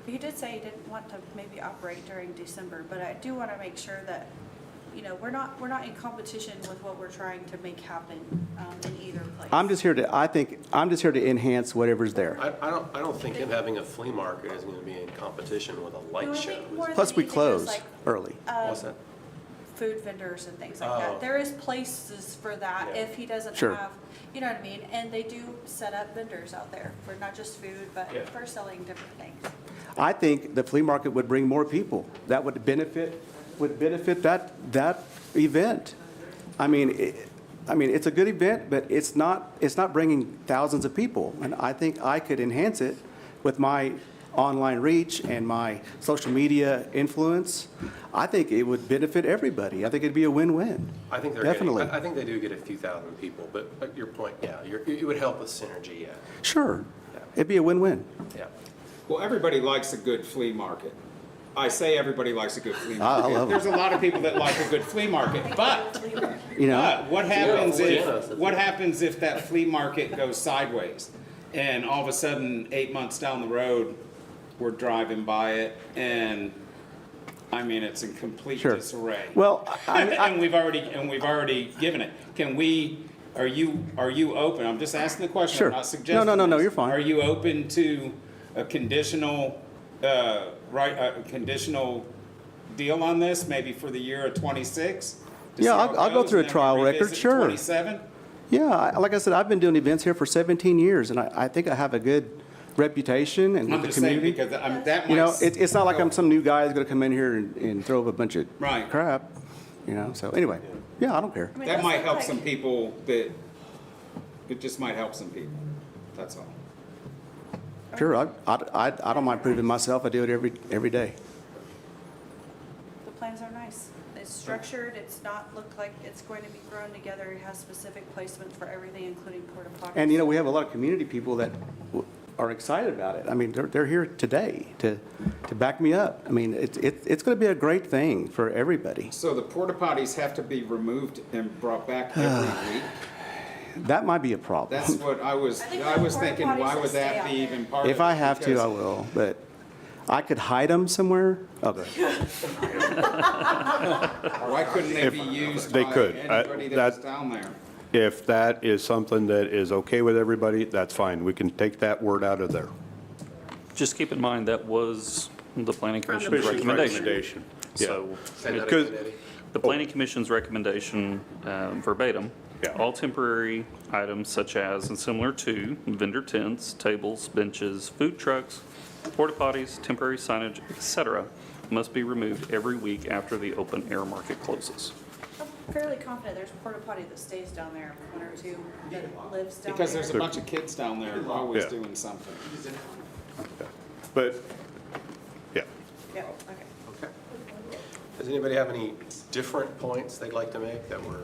He did say he didn't want to maybe operate during December, but I do want to make sure that, we're not in competition with what we're trying to make happen in either place. I'm just here to enhance whatever's there. I don't think him having a flea market is going to be in competition with a No, light I show. think more Plus, than we anything is close like, early. What's that? food vendors and things like Oh. that. There is places for that Yeah. if he doesn't Sure. have, you know what I mean? And they do set up vendors out there for not just food, but Yeah. for selling different things. I think the flea market would bring more people. That would benefit that event. It's a good event, but it's not bringing thousands of people. And I think I could enhance it with my online reach and my social media influence. I think it would benefit everybody. I think it'd be a win-win. I think Definitely. I think they do get a few thousand people, but your point, yeah, it would help with synergy, yeah. Sure. Yeah. It'd be a win-win. Yeah. Well, everybody likes a good flea market. I say everybody likes a good flea I market. love 'em. There's a lot of people that like a good flea market, but what happens if that flea market goes sideways? And all of a sudden, 8 months down the road, we're driving by it and, it's in complete Sure. disarray. Well, And we've already given it. Are you open? I'm just asking the question. Sure. I'm not suggesting. No, this. you're fine. Are you open to a conditional, a conditional deal on this, maybe for the year of 26? Yeah, I'll go through a trial record, sure. 27? Yeah, like I said, I've been doing events here for 17 years, and I think I have a good reputation and with I'm the just saying community. because that might. It's not like I'm some new guy who's gonna come in here and throw up a bunch of Right. crap, so anyway, yeah, I don't care. I mean, That those might look help like- some people it just might help some people. That's all. Sure, I don't mind proving myself, I do it every day. The plans are nice. It's structured, it's not looked like it's going to be thrown together. It has specific placements for everything, including porta potties. And, we have a lot of community people that are excited about it. They're here today to back me up. It's gonna be a great thing for everybody. So the porta potties have to be removed and brought back every week? That might be a problem. That's what I was I think the porta thinking, potties why will would stay that out be there. even part of it? If I have to, Because I will, but I could hide them somewhere. Okay. Why couldn't they be used they by could. anybody that's That- down there? If that is something that is okay with everybody, that's fine. We can take that word out of there. Just keep in mind, that was the planning commission's Commission's recommendation. recommendation, yeah. So, Say that Because- again, Eddie. the planning commission's recommendation verbatim, Yeah. all temporary items such as and similar to vendor tents, tables, benches, food trucks, porta potties, temporary signage, etc., must be removed every week after the open air market closes. fairly confident there's a porta potty that stays down there, one or two that lives down there. Because there's a bunch of kids down there always Yeah. doing something. But, yeah. Yeah, okay. Does anybody have any different points they'd like to make that were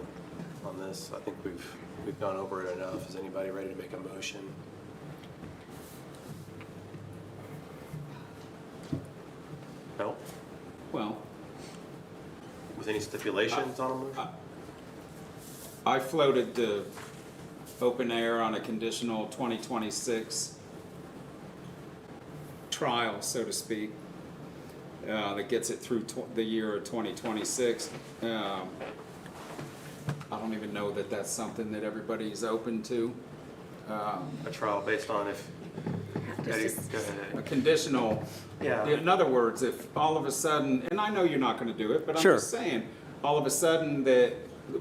on this? I think we've gone over it enough. Is anybody ready to make a motion? No? Well, With any stipulations on a motion? I floated the open air on a conditional 2026 trial, so to speak, that gets it through the year of 2026. I don't even know that that's something that everybody's open to. A trial based on if, Eddie, go A ahead. conditional, Yeah. in other words, if all of a sudden, and I know you're not gonna do it, but I'm Sure. just saying, all of a sudden that,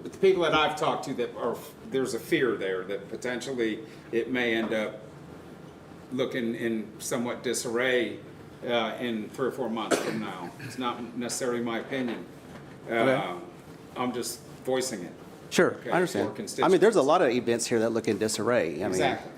the people that I've talked to that are, there's a fear there that potentially it may end up looking in somewhat disarray in 3 or 4 months from now. It's not necessarily my opinion. I'm just voicing it. Sure, Okay, I understand. for I mean, there's a lot of events here that look in disarray. I mean, Exactly.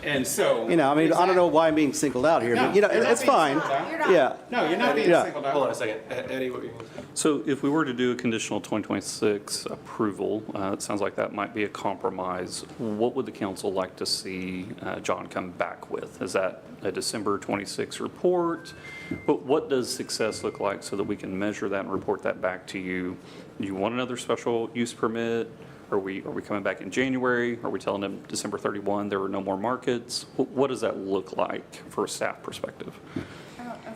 And so. you know, I mean, I don't know why I'm being singled out here, but, you know, No, you're not it's being fine. singled out. You're not. Yeah. No, you're not being Yeah. singled Hold on a out. second. Eddie, what were you going to say? So if we were to do a conditional 2026 approval, it sounds like that might be a compromise. What would the council like to see John come back with? Is that a December 26 report? But what does success look like so that we can measure that and report that back to you? Do you want another special use permit? Are we coming back in January? Are we telling them December 31 there are no more markets? What does that look like for a staff perspective?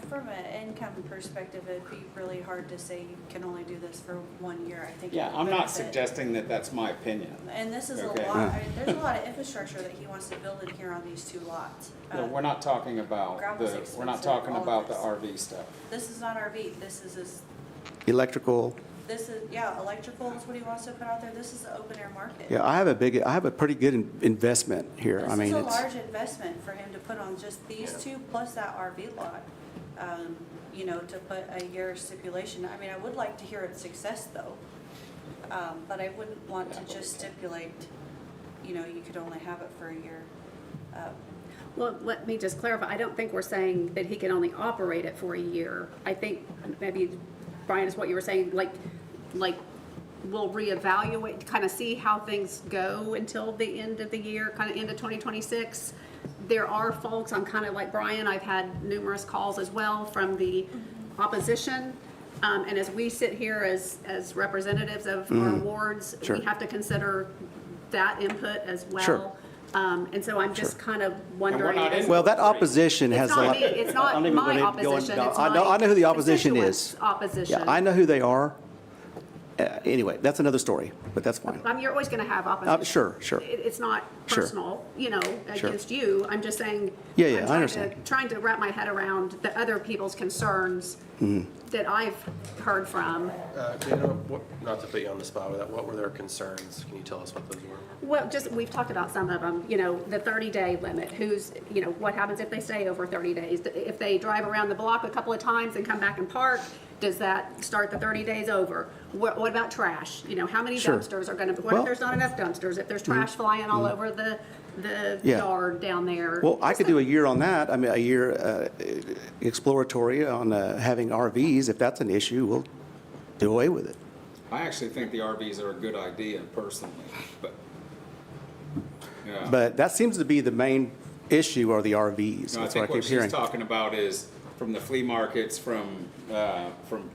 From an income perspective, it'd be really hard to say you can only do this for 1 year. I think. it Yeah, would I'm not benefit. suggesting that that's my opinion. And this is a Okay. lot, I mean, there's a lot of infrastructure that he wants to build in here on these 2 lots. No, we're not talking about Gravel's we're not expensive, talking all of about the this. RV stuff. This is not RV, this is, Electrical, yeah, electrical is what he wants to put out there. This is the open air market. yeah, I have a pretty good investment here. I This mean, is a it's, large investment for him to put on just these 2 plus that RV lot, you know, to put a year stipulation. I mean, I would like to hear its success though, but I wouldn't want to just stipulate, you know, you could only have it for a year. Well, let me just clarify, I don't think we're saying that he can only operate it for a year. I think maybe, Brian, is what you were saying, like we'll reevaluate, kind of see how things go until the end of the year, kind of end of 2026. There are folks, I'm kind of like Brian, I've had numerous calls as well from the opposition. And as we sit here as representatives of our wards, Sure. we have to consider that input as well. Sure. And so I'm just kind of we're wondering. not in- well, that opposition has It's a not lot. me, it's not I'm not even my gonna go opposition, down- it's I know who the my opposition is. constituents' opposition. Yeah, I know who they are. Anyway, that's another story, but that's fine. You're always gonna have opposition. Sure. It's not Sure. personal, you know, Sure. against you. I'm just saying. Yeah, I'm I trying to- understand. Trying to wrap my head around the other people's concerns Mm-hmm. that I've heard from. Dana, not to put you on the spot with that, what were their concerns? Can you tell us what those were? Well, just, we've talked about some of them, you know, the 30-day limit, you know, what happens if they stay over 30 days? If they drive around the block a couple of times and come back and park, does that start the 30 days over? What about trash? You know, how many Sure. dumpsters are gonna, what Well- if there's not enough dumpsters? If there's trash flying all over the Yeah. yard down there? Well, I could do a year on that. I mean, a year exploratory on having RVs. If that's an issue, we'll do away with it. I actually think the RVs are a good idea personally, but. Yeah. But that seems to be the main issue are the RVs. No, I That's what I think keep what she's hearing. talking about is from the flea markets, from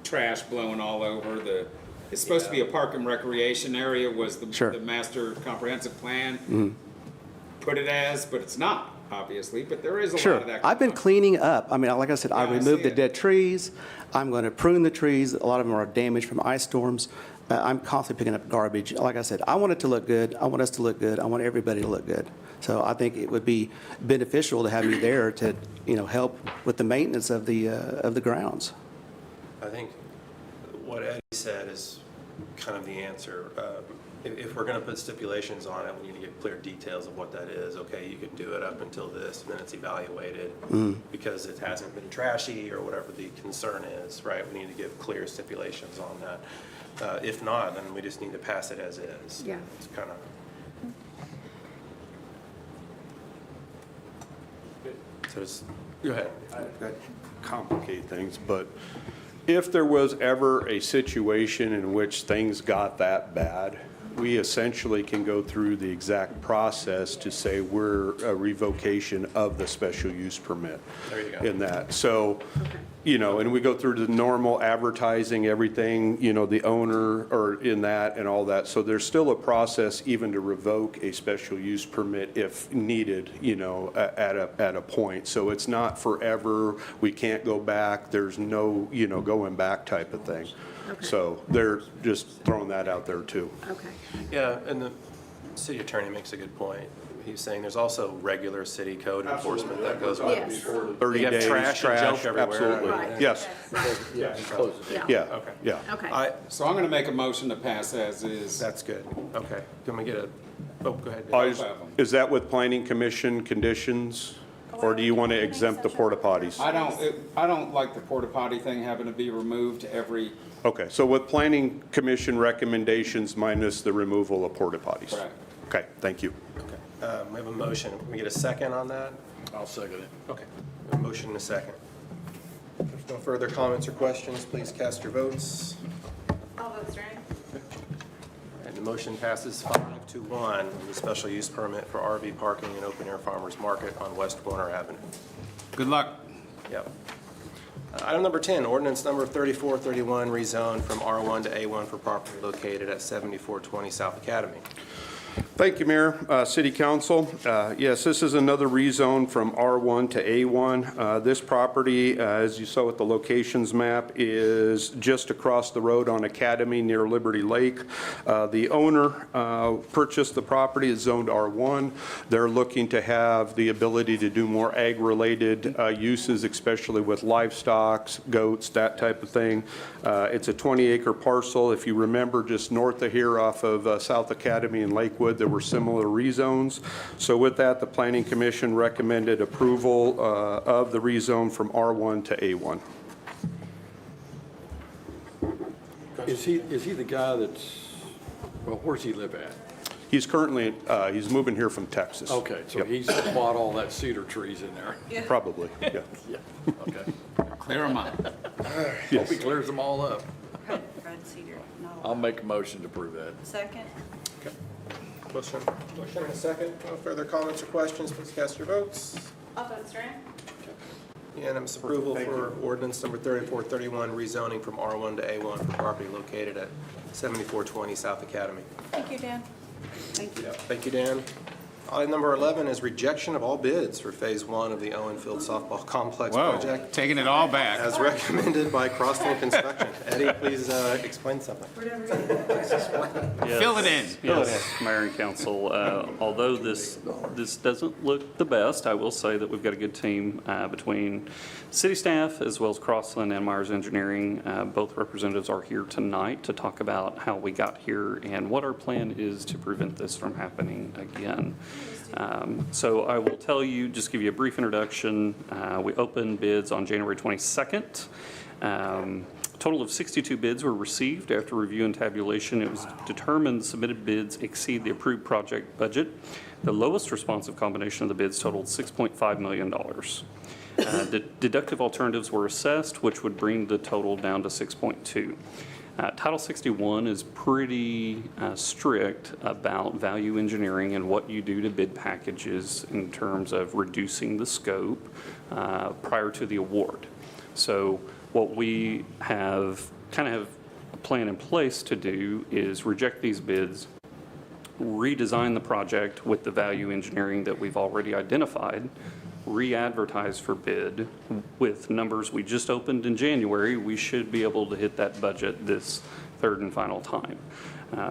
trash blowing all over the, it's supposed to be a park and recreation area was Sure. the master comprehensive plan. Put it as, but it's not, obviously, but there is a lot Sure. of that. I've been going on. cleaning up. I mean, like I said, I Yeah, I removed see the it. dead trees. I'm going to prune the trees. A lot of them are damaged from ice storms. I'm constantly picking up garbage. Like I said, I want it to look good. I want us to look good. I want everybody to look good. So I think it would be beneficial to have you there to, you know, help with the maintenance of the grounds. I think what Eddie said is kind of the answer. If we're going to put stipulations on it, we need to get clear details of what that is. Okay, you can do it up until this, and then it's evaluated because it hasn't been trashy or whatever the concern is, right? We need to give clear stipulations on that. If not, then we just need to pass it as is. Yeah. It's kind of. So just, go ahead. Complicate things, but if there was ever a situation in which things got that bad, we essentially can go through the exact process to say we're a revocation of the special use permit. There you go. In that. So, you know, and we go through the normal advertising, everything, you know, the owner or in that and all that. So there's still a process even to revoke a special use permit if needed, you know, at a point. So it's not forever, we can't go back, there's no, you know, going back type of thing. Okay. So they're just throwing that out there too. Okay. Yeah, and the city attorney makes a good point. He's saying there's also regular city code enforcement that goes on. Yes. 30 You have days, trash and junk everywhere. absolutely. Right. Yes, Yeah. yeah, Okay. yeah. Okay. So I'm going to make a motion to pass as is. That's good. Okay. Can we get a, oh, go ahead. Oh, Dave. Is that with planning commission conditions, or do you want to exempt the porta potties? I don't like the porta potty thing having to be removed every, Okay, so with planning commission recommendations minus the removal of porta potties? Correct. Okay, thank you. Okay. We have a motion. Can we get a second on that? I'll second it. Okay. A motion and a second. If there's no further comments or questions, please cast your votes. All votes, right? And the motion passes 5-1 on the special use permit for RV parking and open air farmers market on West Corner Avenue. good luck. Yep. Item number 10, ordinance number 3431, rezone from R1 to A1 for property located at 7420 South Academy. Thank you, Mayor, City Council. Yes, this is another rezone from R1 to A1. This property, as you saw with the locations map, is just across the road on Academy near Liberty Lake. The owner purchased the property, it's zoned R1. They're looking to have the ability to do more ag-related uses, especially with livestock, goats, that type of thing. It's a 20-acre parcel. If you remember, just north of here off of South Academy and Lakewood, there were similar rezones. So with that, the Planning Commission recommended approval of the rezone from R1 to A1. Is he the guy that's, well, where's he live at? He's currently, he's moving here from Texas. Okay, so Yep. he's bought all that cedar trees in there. Probably, yeah. Yeah, okay. Clear them out. Hope he clears them all up. Red cedar, no. I'll make a motion to approve that. Second? Motion and a second. No further comments or questions, please cast your votes. All votes, right? Unanimous approval for ordinance number 3431, rezoning from R1 to A1 for property located at 7420 South Academy. Thank you, Dan. Thank you. Thank you, Dan. Item number 11 is rejection of all bids for Phase 1 of the Owen Field Softball Complex project, taking it all back. as recommended by Crosslink Inspection. Eddie, please explain something. Fill it in. Yes, Mayor and Council, although this doesn't look the best, I will say that we've got a good team between city staff as well as Crossland and Myers Engineering. Both representatives are here tonight to talk about how we got here and what our plan is to prevent this from happening again. So I will tell you, just give you a brief introduction. We opened bids on January 22nd. Total of 62 bids were received. After review and tabulation, it was determined submitted bids exceed the approved project budget. The lowest responsive combination of the bids totaled $6.5 million. The deductive alternatives were assessed, which would bring the total down to 6.2. Title 61 is pretty strict about value engineering and what you do to bid packages in terms of reducing the scope prior to the award. So what we have kind of a plan in place to do is reject these bids, redesign the project with the value engineering that we've already identified, re-advertise for bid with numbers we just opened in January. We should be able to hit that budget this third and final time.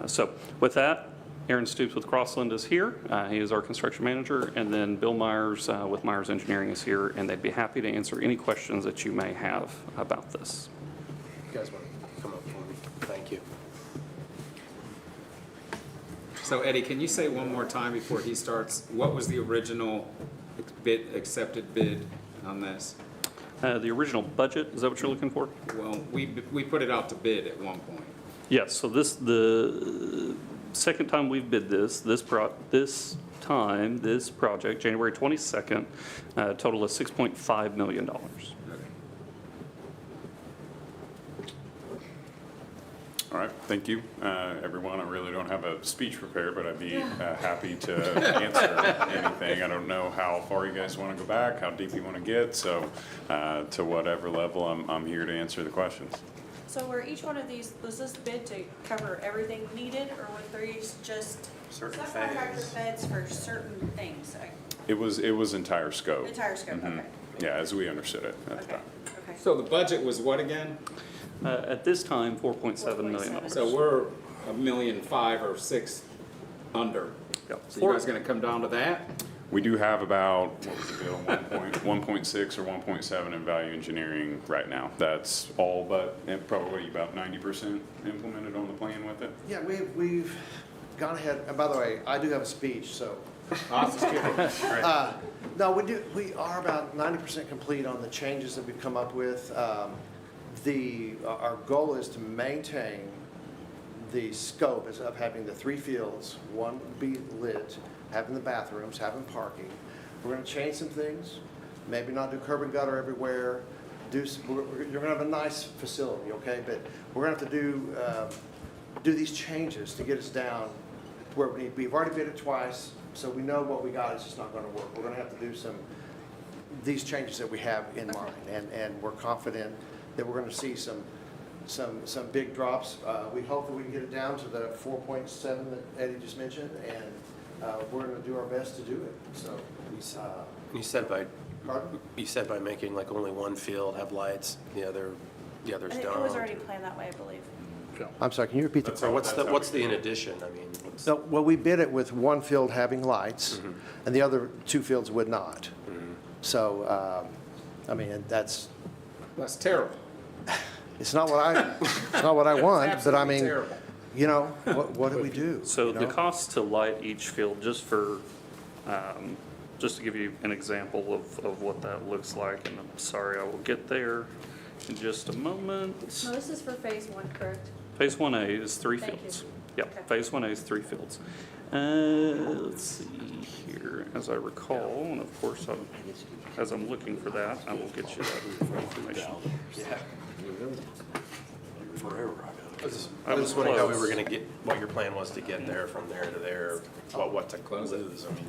So with that, Aaron Stoops with Crossland is here. He is our construction manager, and then Bill Myers with Myers Engineering is here, and they'd be happy to answer any questions that you may have about this. You guys want to come up for me? Thank you. So Eddie, can you say one more time before he starts, what was the original accepted bid on this? The original budget, is that what you're looking for? Well, we put it out to bid at one point. Yes, so the second time we've bid this project, January 22nd, total of $6.5 million. All right, thank you, everyone. I really don't have a speech prepared, but I'd be happy to answer anything. I don't know how far you guys want to go back, how deep you want to get, so to whatever level, I'm here to answer the questions. So were each one of these, was this bid to cover everything needed, or were these just Certain subcontractor phase. bids for certain things? It was entire scope. Entire scope, okay. Yeah, as we understood it at the Okay, time. okay. So the budget was what again? At this time, $4.7 million. So we're $1.5 million or 6 under. Yep. So you guys gonna come down to that? We do have about, what was the bill, 1.6 or 1.7 in value engineering right now. That's all but, and probably about 90% implemented on the plan with it. Yeah, we've gone ahead, and by the way, I do have a speech, so. No, we are about 90% complete on the changes that we've come up with. Our goal is to maintain the scope of having the 3 fields, one be lit, having the bathrooms, having parking. We're gonna change some things, maybe not do curb and gutter everywhere. You're gonna have a nice facility, okay? But we're gonna have to do these changes to get us down to where we need to be. We've already bid it twice, so we know what we got is just not gonna work. We're gonna have to do these changes that we have in mind, and we're confident that we're gonna see some big drops. We hope that we can get it down to the 4.7 that Eddie just mentioned, and we're gonna do our best to do it, so. You said by, Pardon? you said by making like only one field have lights, the others I think don't. it was already planned that way, I believe. I'm sorry, can you repeat the? So what's the in addition? I mean, what's? No, well, we bid it with one field having lights, and the other 2 fields would not. So, I mean, That's terrible. it's not what I want, but I Absolutely mean, terrible. you know, what do we do? So you the know? cost to light each field, just to give you an example of what that looks like, and I'm sorry, I will get there in just a moment. No, this is for phase 1, correct? Phase 1A is 3 Thank you. fields. Yep, Okay. phase 1A is 3 fields. Let's see here, as I recall, and of course, as I'm looking for that, I will get you that information. Forever ago. I I was was wondering how we close. were gonna get, what your plan was to get there, from there to there, what to lose. I mean,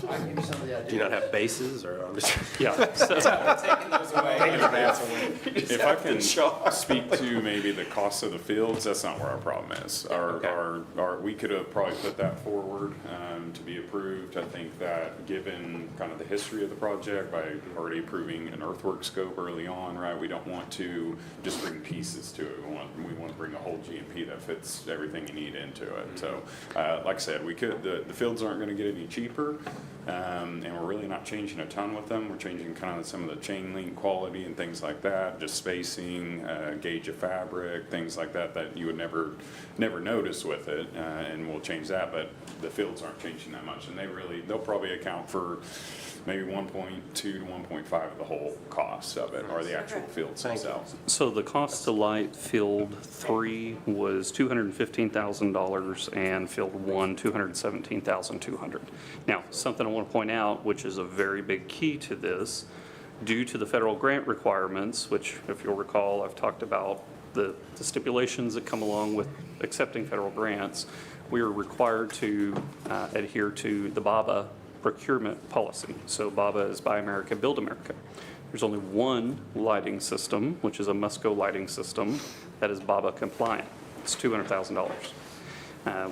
I can give you some of the do you ideas. not have bases, or I'm just? Yeah, so, If I can speak to maybe the cost of the fields, that's not where our problem is. We could have probably put that forward to be approved. I think that given kind of the history of the project, by already approving an earthwork scope early on, right, we don't want to just bring pieces to it. We want to bring a whole GMP that fits everything you need into it. So, like I said, the fields aren't going to get any cheaper, and we're really not changing a ton with them. We're changing kind of some of the chain link quality and things like that, just spacing, gauge of fabric, things like that you would never notice with it, and we'll change that. But the fields aren't changing that much, and they'll probably account for maybe 1.2 to 1.5 of the whole cost of it, or the actual fields themselves. so the cost to light field 3 was $215,000, and field 1, $217,200. Now, something I want to point out, which is a very big key to this, due to the federal grant requirements, which, if you'll recall, I've talked about the stipulations that come along with accepting federal grants, we are required to adhere to the BABA procurement policy. So BABA is Buy America, Build America. There's only one lighting system, which is a Musco lighting system, that is BABA compliant. It's $200,000.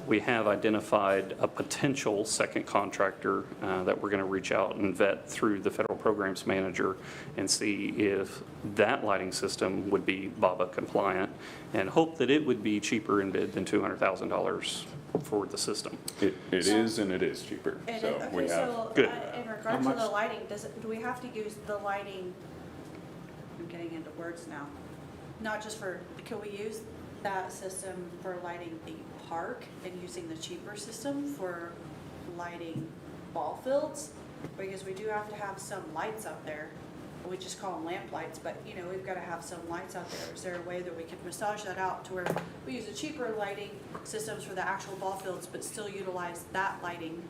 We have identified a potential second contractor that we're going to reach out and vet through the federal programs manager and see if that lighting system would be BABA compliant, and hope that it would be cheaper in bid than $200,000 for the system. It is, and it is cheaper. And, So we okay, have. so Good. in regard to the lighting, do we have to use the lighting, I'm getting into words now, not just for, can we use that system for lighting the park and using the cheaper system for lighting ball fields? Because we do have to have some lights up there we just call them lamp lights, but, you know, we've got to have some lights out there. Is there a way that we could massage that out to where we use a cheaper lighting systems for the actual ball fields, but still utilize that lighting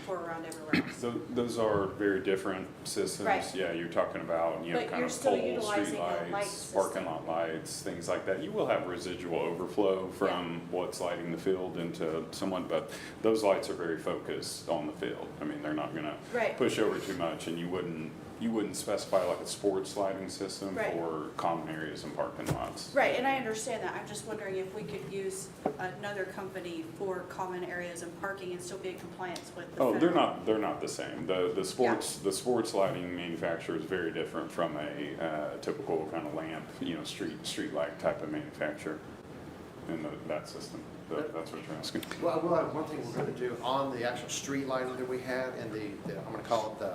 for around everywhere else? So those are very different systems. Right. Yeah, you're talking about, you know, But kind you're of still pole, utilizing street a light lights, parking system. lot lights, things like that. You will have residual overflow from what's lighting the field into someone, but those lights are very focused on the field. I mean, they're not gonna Right. push over too much, and you wouldn't specify like a sports lighting system Right. for common areas and parking lots. Right, and I understand that. I'm just wondering if we could use another company for common areas and parking and still be in compliance with the Oh, federal. they're not the same. The sports lighting manufacturer is very different from a typical kind of lamp, you know, street light type of manufacturer in that system. That's what you're asking. Well, we'll have one thing we're gonna do on the actual street lighting that we have and I'm gonna call it the,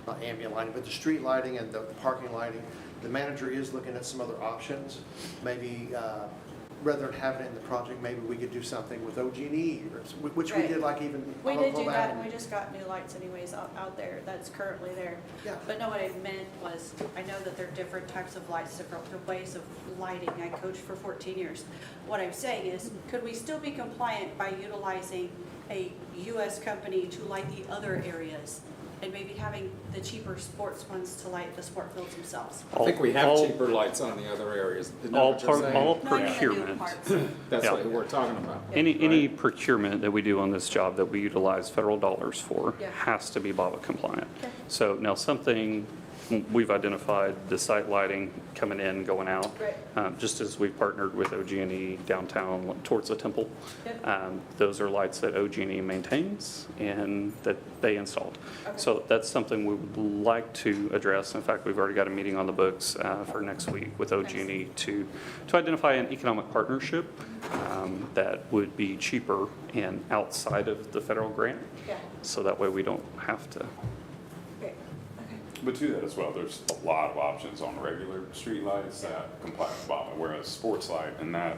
not ambient lighting, but the street lighting and the parking lighting. The manager is looking at some other options. Maybe, rather than having it in the project, maybe we could do something with OG&E, which we Right. did like even. We on did Oklahoma do that, Avenue. and we just got new lights anyways out there, that's currently there. Yeah. But no, what I meant was, I know that there are different types of lights, different ways of lighting. I coached for 14 years. What I'm saying is, could we still be compliant by utilizing a US company to light the other areas? And maybe having the cheaper sports ones to light the sport fields themselves? I think we have cheaper lights on the other areas. Isn't that All what you're saying? all No, I mean the new procurement. parts. That's Yeah. what we're talking about. Any procurement that we do on this job that we utilize federal dollars for Yeah. has to be BABA compliant. Okay. So now something, we've identified the site lighting coming in, going out. Right. Just as we've partnered with OG&E downtown towards the temple. Yep. Those are lights that OG&E maintains and that they installed. Okay. So that's something we would like to address. In fact, we've already got a meeting on the books for next week with OG&E to identify an economic partnership that would be cheaper and outside of the federal grant. Yeah. So that way we don't have to. Okay. But to that as well, there's a lot of options on regular street lights that comply with BABA, whereas sports lighting in that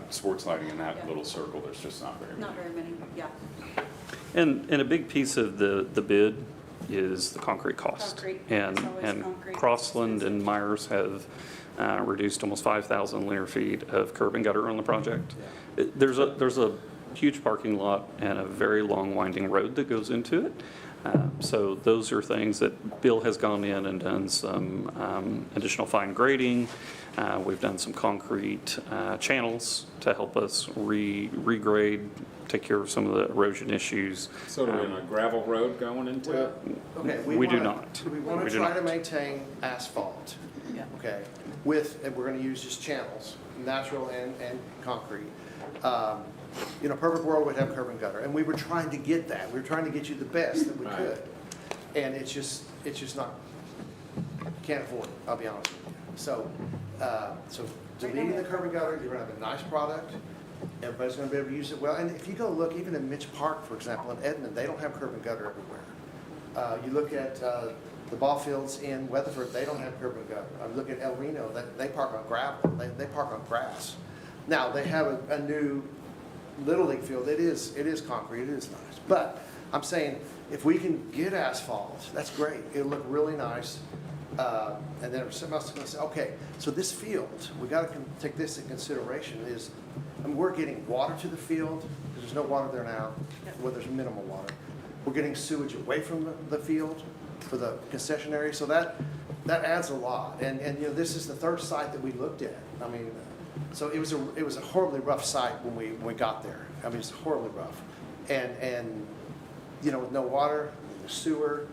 Yeah. little circle, there's just not very many. Not very many, yeah. And a big piece of the bid is the concrete cost. Concrete. And, It's always and concrete. Crossland and Myers have reduced almost 5,000 linear feet of curb and gutter on the project. There's a huge parking lot and a very long winding road that goes into it. So those are things that Bill has gone in and done some additional fine grading. We've done some concrete channels to help us regrade, take care of some of the erosion issues. So do we have a gravel road going into it? Okay, We do wanna- not. We want We to do try to not. maintain asphalt. Yeah. Okay, and we're going to use just channels, natural and concrete. You know, perfect world would have curb and gutter, and we were trying to get that. We were trying to get you the best that we Right. could. And it's just not, can't afford it, I'll be honest with you. So, deleting the curb and gutter, you're going to have a nice product. Everybody's going to be able to use it well. And if you go look, even in Mitch Park, for example, in Edmond, they don't have curb and gutter everywhere. You look at the ball fields in Weatherford, they don't have curb and gutter. I look at El Reno, they park on gravel, they park on grass. Now, they have a new Little League field, it is concrete, it is nice. But I'm saying, if we can get asphalt, that's great, it'll look really nice. And then if somebody else is gonna say, okay, so this field, we gotta take this in consideration is, I mean, we're getting water to the field, because there's no water there now, well, there's minimal water. We're getting sewage away from the field for the concession area, so that adds a lot. And, you know, this is the third site that we looked at. I mean, so it was a horribly rough site when we got there. I mean, it's horribly rough. And, you know, with no water, no sewer,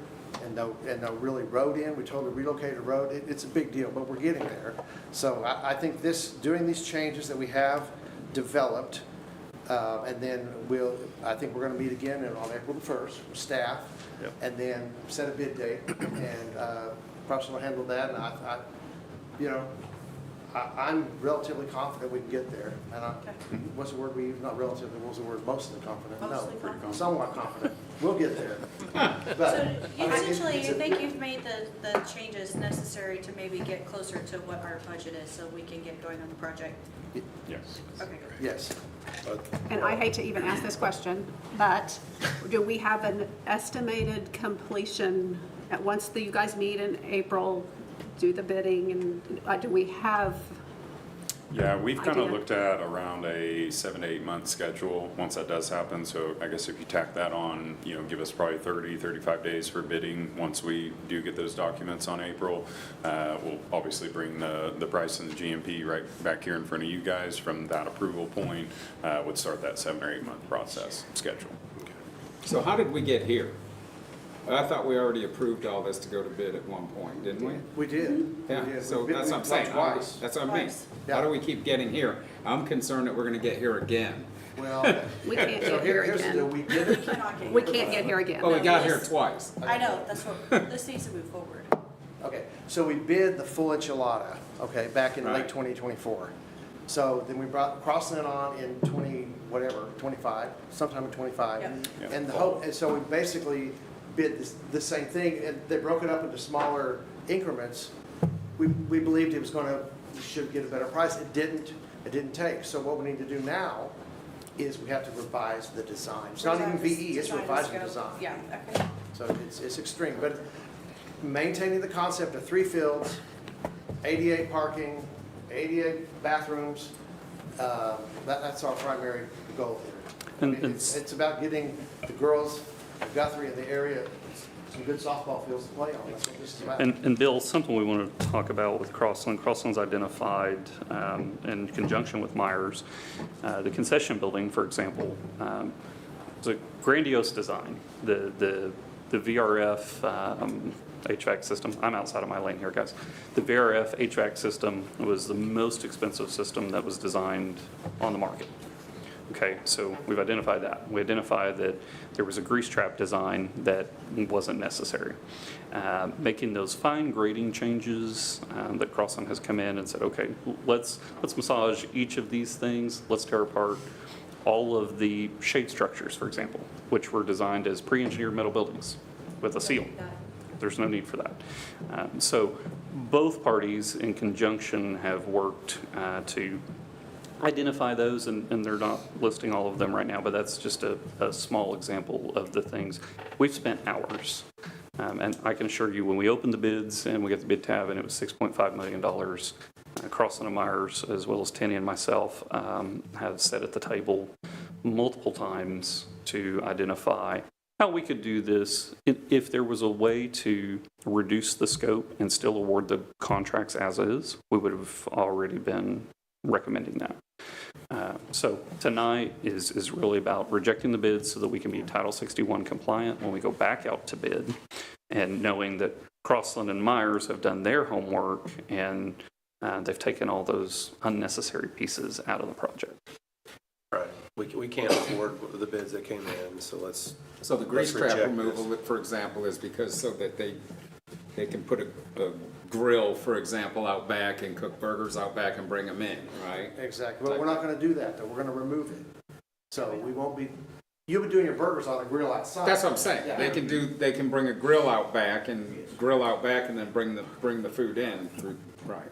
and no really road in, we totally relocated the road. It's a big deal, but we're getting there. So I think doing these changes that we have developed, and then I think we're gonna meet again on April the 1st, with staff, Yep. and then set a bid date, and Professor will handle that, and I'm relatively confident we can get there. And what's the word we use? Not relatively, what was the word? Mostly confident? Mostly No, confident. somewhat confident. We'll get there. But, So I mean, essentially, it's you a- think you've made the changes necessary to maybe get closer to what our budget is so we can get going on the project? Yes. Okay, good. Yes. And I hate to even ask this question, but do we have an estimated completion once you guys meet in April? do the bidding, and do we have? Yeah, we've kind of Idea. looked at around a 7 to 8 month schedule once that does happen. So I guess if you tack that on, give us probably 30, 35 days for bidding. Once we do get those documents on April, we'll obviously bring the price and the GMP right back here in front of you guys. From that approval point, would start that 7 or 8 month process schedule. So how did we get here? I thought we already approved all this to go to bid at one point, didn't we? We did. Yeah, We did. so We bid- that's what I'm we saying. applied twice. That's what I mean. Twice. How do we keep getting here? I'm concerned that we're gonna get here again. Well, We can't so get here here's the deal. again. We did it. Cannot get We here. can't get here again. Oh, we got here this- twice. I know, that's what, this needs to move forward. Okay, so we bid the full enchilada, okay, back in late Right. 2024. So then we brought Crossland on in 25, sometime in 25. Yep. Yeah, And the fall. hope, and so we basically bid the same thing, and they broke it up into smaller increments. We believed it was gonna, we should get a better price. It didn't take. So what we need to do now is we have to revise the design. It's not even VE, it's Design revising scope. design. Yeah, okay. So it's extreme, but maintaining the concept of 3 fields, 88 parking, 88 bathrooms, that's our primary goal here. And It's about getting the girls of Guthrie in the area some good softball fields to play on. That's what this is about. And Bill, something we want to talk about with Crossland. Crossland's identified, in conjunction with Myers, the concession building, for example, is a grandiose design. The VRF HVAC system, I'm outside of my lane here, guys. The VRF HVAC system was the most expensive system that was designed on the market. Okay, so we've identified that. We identified that there was a grease trap design that wasn't necessary. Making those fine grading changes that Crossland has come in and said, okay, let's massage each of these things. Let's tear apart all of the shade structures, for example, which were designed as pre-engineered metal buildings with a seal. There's no need for that. So both parties in conjunction have worked to identify those, and they're not listing all of them right now, but that's just a small example of the things. We've spent hours, and I can assure you, when we opened the bids and we got the bid tab and it was $6.5 million, Crossland and Myers, as well as Tenny and myself, have sat at the table multiple times to identify how we could do this. If there was a way to reduce the scope and still award the contracts as is, we would have already been recommending that. So tonight is really about rejecting the bids so that we can be Title 61 compliant when we go back out to bid, and knowing that Crossland and Myers have done their homework and they've taken all those unnecessary pieces out of the project. Right. We can't afford the bids that came in, so let's. So the grease trap reject removal, this. for example, is because so that they can put a grill, for example, out back and cook burgers out back and bring them in, right? Exactly, but we're not gonna do that, though. We're gonna remove it. So we won't be, you'll be doing your burgers on a grill outside. That's what I'm saying. Yeah. They can bring a grill out back and then bring the food in through, right.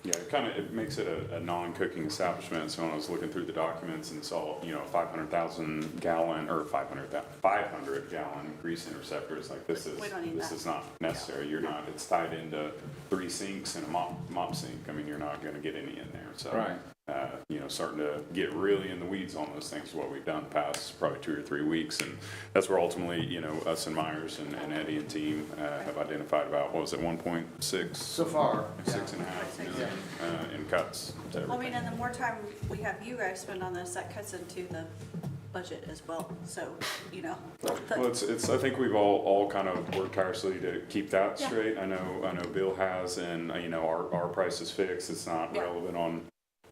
Yeah, it makes it a non-cooking establishment. So when I was looking through the documents and saw, 500,000 gallon or 500 gallon grease interceptor, it's like this We don't need is that. not necessary. You're not. It's tied into 3 sinks and a mop sink. I mean, you're not going to get any in there. So Right. Starting to get really in the weeds on those things is what we've done the past probably 2 or 3 weeks, and that's where ultimately, us and Myers and Eddie and team have identified about, what was it, 1.6? So far. 6.5 million in cuts to Well, I mean, everything. and the more time we have you guys spend on this, that cuts into the budget as well, so, Well, it's, I think we've all kind of worked tirelessly to keep that Yeah. straight. I know Bill has, and, our price is fixed. It's not Yeah. relevant on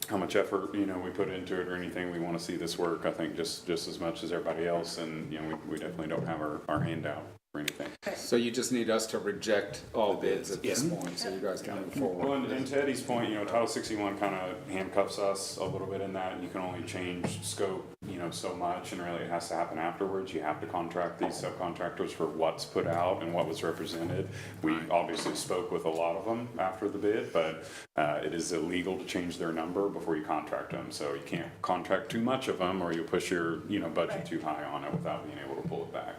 how much effort, we put into it or anything. We want to see this work, I think, just as much as everybody else, and, we definitely don't have our hand out for anything. So you just need us to reject all bids at this point, so you guys can move Well, forward. and to Eddie's point, Title 61 kind of handcuffs us a little bit in that you can only change scope, so much, and really it has to happen afterwards. You have to contract these subcontractors for what's put out and what was represented. We obviously spoke with a lot of them after the bid, but it is illegal to change their number before you contract them. So you can't contract too much of them, or you'll push your, budget too high on it without being able to pull it back.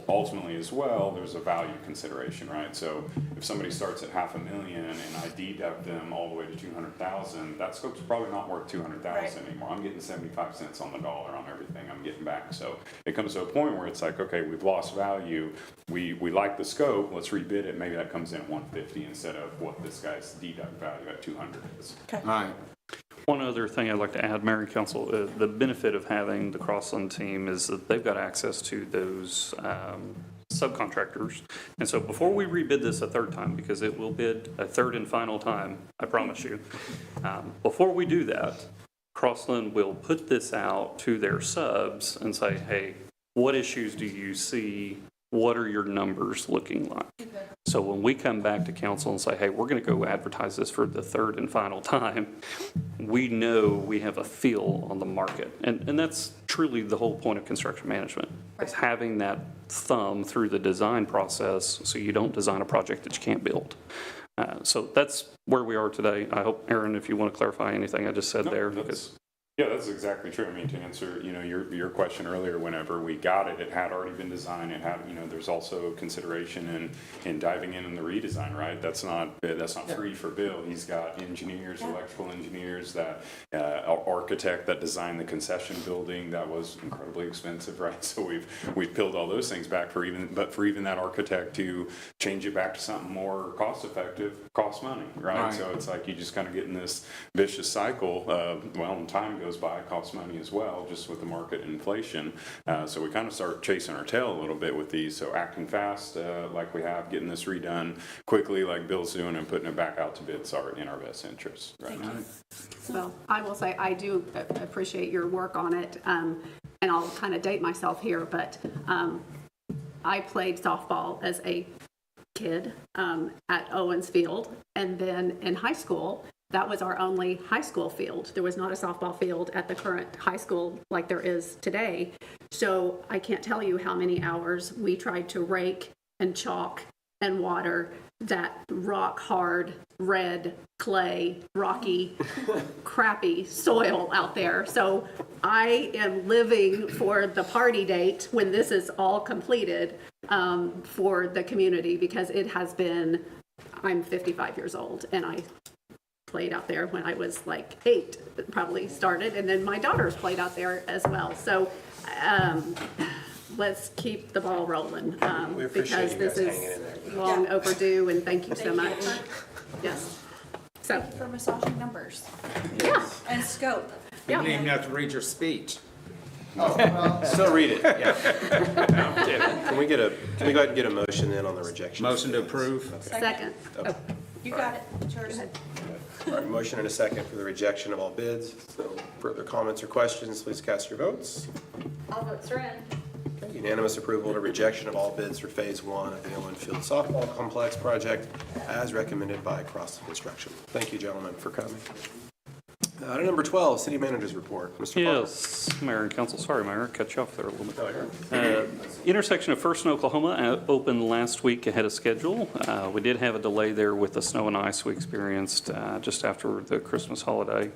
ultimately as well, there's a value consideration, right? So if somebody starts at $500,000 and I deduct them all the way to 200,000, that scope's probably not worth 200,000 anymore. I'm getting 75 cents on the dollar on everything I'm getting back. So it comes to a point where it's like, okay, we've lost value. We like the scope. Let's rebid it. Maybe that comes in at 150 instead of what this guy's deduct value at 200 is. All right. One other thing I'd like to add, Mayor and Council, the benefit of having the Crossland team is that they've got access to those subcontractors. And so before we rebid this a third time, because it will bid a third and final time, I promise you, before we do that, Crossland will put this out to their subs and say, hey, what issues do you see? What are your numbers looking like? So when we come back to council and say, hey, we're going to go advertise this for the third and final time, we know we have a feel on the market. And that's truly the whole point of construction management, is having that thumb through the design process so you don't design a project that you can't build. So that's where we are today. I hope, Aaron, if you want to clarify anything I just said there. Because yeah, that's exactly true. I mean, to answer, your question earlier, whenever we got it, it had already been designed. It had, there's also consideration in diving in the redesign, right? That's not free for Bill. He's got engineers, electrical engineers, that architect that designed the concession building that was incredibly expensive, right? So we've peeled all those things back for even that architect to change it back to something more cost effective, costs money, right? So it's like you just kind of get in this vicious cycle of, well, when time goes by, it costs money as well, just with the market and inflation. So we kind of start chasing our tail a little bit with these. So acting fast, like we have, getting this redone quickly, like Bill's doing, and putting it back out to bids are in our best interest. Right. Well, I will say I do appreciate your work on it, and I'll kind of date myself here, but I played softball as a kid at Owens Field, and then in high school, that was our only high school field. There was not a softball field at the current high school like there is today. So I can't tell you how many hours we tried to rake and chalk and water that rock hard, red, clay, rocky, crappy soil out there. So I am living for the party date when this is all completed for the community, because it has been, I'm 55 years old and I played out there when I was like 8, probably started, and then my daughters played out there as well. So let's keep the ball rolling, We appreciate because you this guys hanging is in there. long overdue, and thank you so Thank you. much. Yes. So, For massaging numbers yeah, and scope. You didn't even have to read your speech. Still read it, yeah. Can we go ahead and get a motion then on the rejection? Motion to approve. second. Oh, You got it. It's yours. All right, motion and a second for the rejection of all bids. So further comments or questions, please cast your votes. All votes are in. Okay, unanimous approval to rejection of all bids for Phase 1 of the Owen Field Softball Complex project as recommended by Crossland Construction. Thank you, gentlemen, for coming. Item number 12, City Manager's Report. Mr. Parker. yes, Mayor and Council, sorry, Mayor, cut you off there a little bit. Oh, you're- Intersection of First and Oklahoma opened last week ahead of schedule. We did have a delay there with the snow and ice we experienced just after the Christmas holiday.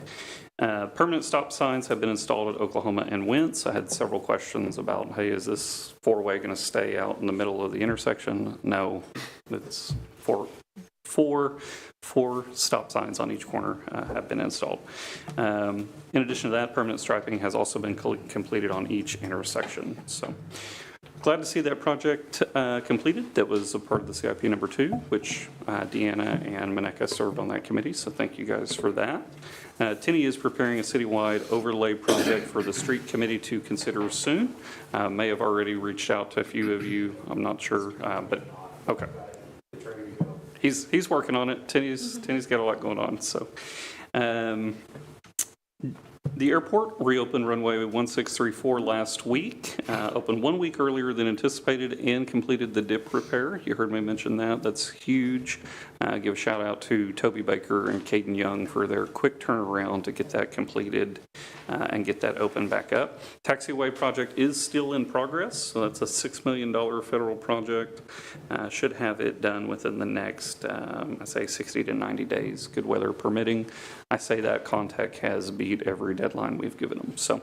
Permanent stop signs have been installed at Oklahoma and Wentz. I had several questions about, hey, is this four-way going to stay out in the middle of the intersection? No, it's four stop signs on each corner have been installed. In addition to that, permanent striping has also been completed on each intersection. So glad to see that project completed. That was a part of the CIP number 2, which Deanna and Maneka served on that committee. So thank you guys for that. Tenney is preparing a citywide overlay project for the street committee to consider soon. May have already reached out to a few of you. I'm not sure, but okay. He's working on it. Tenney's got a lot going on. So, the airport reopened runway 1634 last week, opened 1 week earlier than anticipated, and completed the dip repair. You heard me mention that. That's huge. Give a shout out to Toby Baker and Caden Young for their quick turnaround to get that completed and get that open back up. Taxiway project is still in progress, so that's a $6 million federal project. Should have it done within the next, I say 60 to 90 days, good weather permitting. I say that Contact has beat every deadline we've given them. So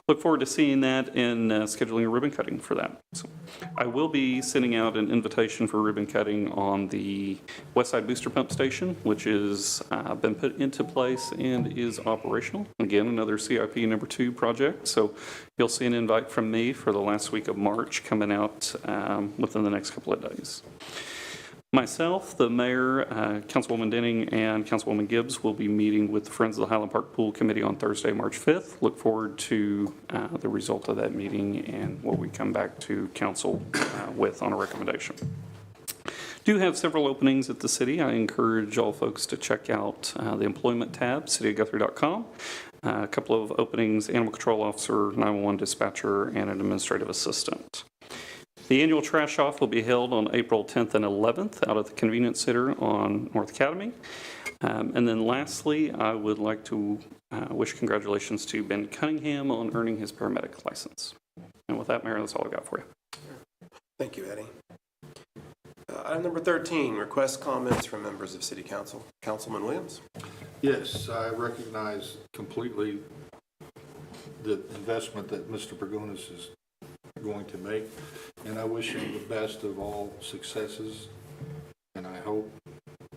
look forward to seeing that and scheduling a ribbon cutting for that. So I will be sending out an invitation for ribbon cutting on the West Side Booster Pump Station, which has been put into place and is operational. Again, another CIP number 2 project. So you'll see an invite from me for the last week of March coming out within the next couple of days. Myself, the mayor, Councilwoman Denning, and Councilwoman Gibbs will be meeting with the Friends of the Highland Park Pool Committee on Thursday, March 5th. Look forward to the result of that meeting and what we come back to council with on a recommendation. Do have several openings at the city. I encourage all folks to check out the employment tab, cityofguthrie.com. A couple of openings: animal control officer, 911 dispatcher, and an administrative assistant. The annual trash off will be held on April 10th and 11th out at the Convenience Center on North Academy. And then lastly, I would like to wish congratulations to Ben Cunningham on earning his paramedic license. And with that, Mayor, that's all I got for you. Thank you, Eddie. Item number 13, request comments from members of City Council. Councilman Williams. Yes, I recognize completely the investment that Mr. Pagonis is going to make, and I wish him the best of all successes, and I hope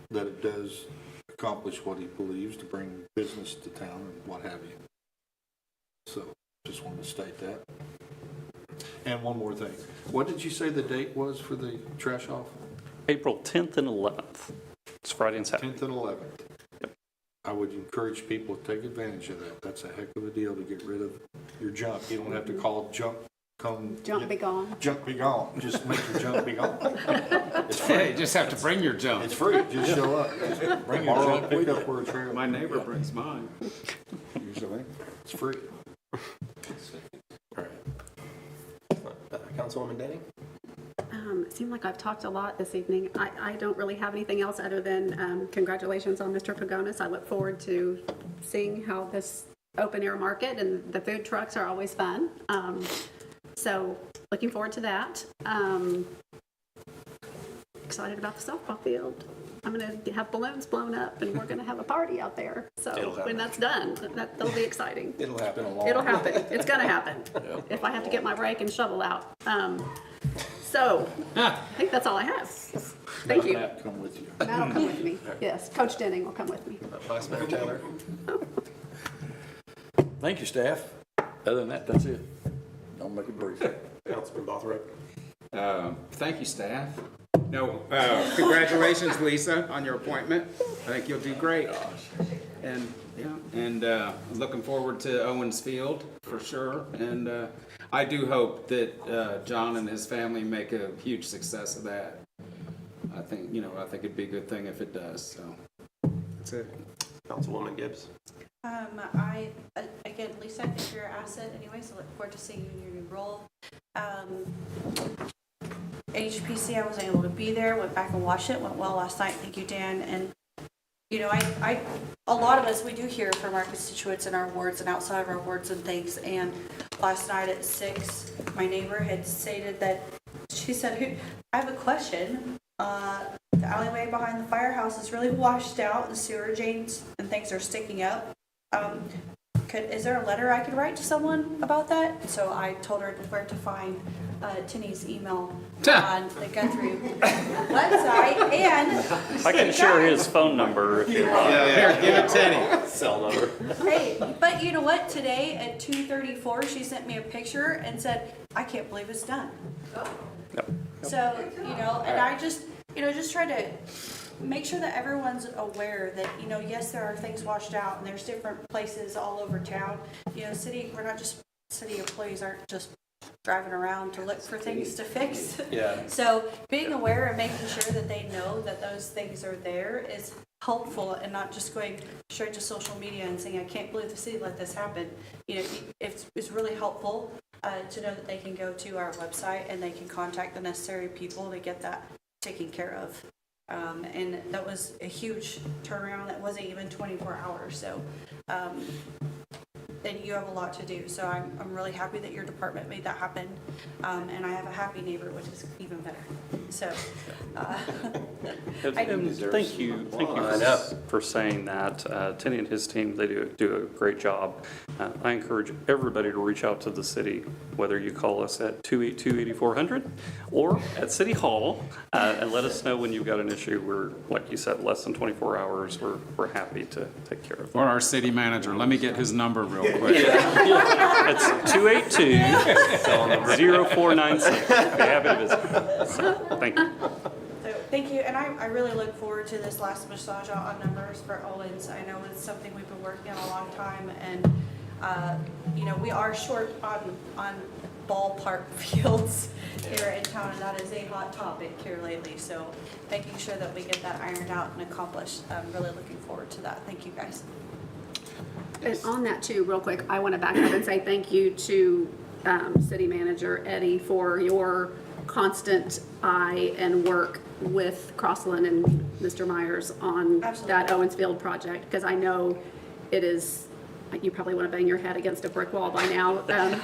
that it does accomplish what he believes to bring business to town and what have you. So just wanted to state that. And one more thing, what did you say the date was for the trash off? April 10th and 11th. It's Friday and Saturday. 10th and 11th. Yep. I would encourage people to take advantage of that. That's a heck of a deal to get rid of your junk. You don't have to call junk. Junk be gone. Junk be gone. Just make your junk be gone. It's free. Hey, you just have to bring your junk. It's free. Just show up. Just bring your junk. Pick up where it's real. My neighbor brings mine. Usually, it's free. All right. Councilwoman Denning. It seemed like I've talked a lot this evening. I don't really have anything else other than congratulations on Mr. Pagonis. I look forward to seeing how this open air market and the food trucks are always fun. So looking forward to that. Excited about the softball field. I'm going to have balloons blown up and we're going to have a party out there. So when that's done, that'll be exciting. It'll happen. It'll happen. It's going to happen. If I have to get my rake and shovel out. So I think that's all I have. Thank you. Matt, come with you. Matt will come with me. Yes, Coach Denning will come with me. Vice Mayor Taylor. Thank you, staff. Other than that, that's it. I'll make it brief. Councilman Bothroyd. Thank you, staff. No, congratulations, Lisa, on your appointment. I think you'll do great. And looking forward to Owens Field for sure. And I do hope that John and his family make a huge success of that. I think it'd be a good thing if it does. So that's it. Councilwoman Gibbs. Again, Lisa, I think you're an asset anyway, so look forward to seeing you in your new role. HPC, I wasn't able to be there, went back and watched it, went well last night. Thank you, Dan. And, a lot of us, we do hear from our constituents in our wards and outside of our wards and things. And last night at 6, my neighbor had stated that, she said, I have a question. The alleyway behind the firehouse is really washed out, the sewer drains and things are sticking up. Is there a letter I could write to someone about that? So I told her where to find Tinny's email on the Guthrie website, and I can share his phone number if you want. Here, give it Tenny. Cell number. hey, but you know what? Today at 2:34, she sent me a picture and said, "I can't believe it's done." Yep. So and I just try to make sure that everyone's aware that, yes, there are things washed out and there's different places all over town. We're not just city employees aren't just driving around to look for things to fix. Yeah. So being aware and making sure that they know that those things are there is helpful, and not just going straight to social media and saying, I can't believe the city let this happen. It's really helpful to know that they can go to our website and they can contact the necessary people to get that taken care of. And that was a huge turnaround. That wasn't even 24 hours. So, and you have a lot to do. So I'm really happy that your department made that happen. And I have a happy neighbor, which is even better. So, Thank you for saying that. Tinny and his team, they do a great job. I encourage everybody to reach out to the city, whether you call us at 282-8400 or at City Hall, and let us know when you've got an issue. We're, like you said, less than 24 hours. We're happy to take care of it. Or our city manager, let me get his number real quick. It's 282-0496. Be happy to visit. So, thank you. So, thank you, and I really look forward to this last massage out on numbers for Owens. I know it's something we've been working on a long time, and, you know, we are short on ballpark fields here in town, and that is a hot topic here lately, so making sure that we get that ironed out and accomplished, I'm really looking forward to that. Thank you, guys. And on that too, real quick, I want to back up and say thank you to City Manager Eddie for your constant eye and work with Crossland and Mr. Myers on that Owensfield project, because I know it is, you probably want to bang your head against a brick wall by now.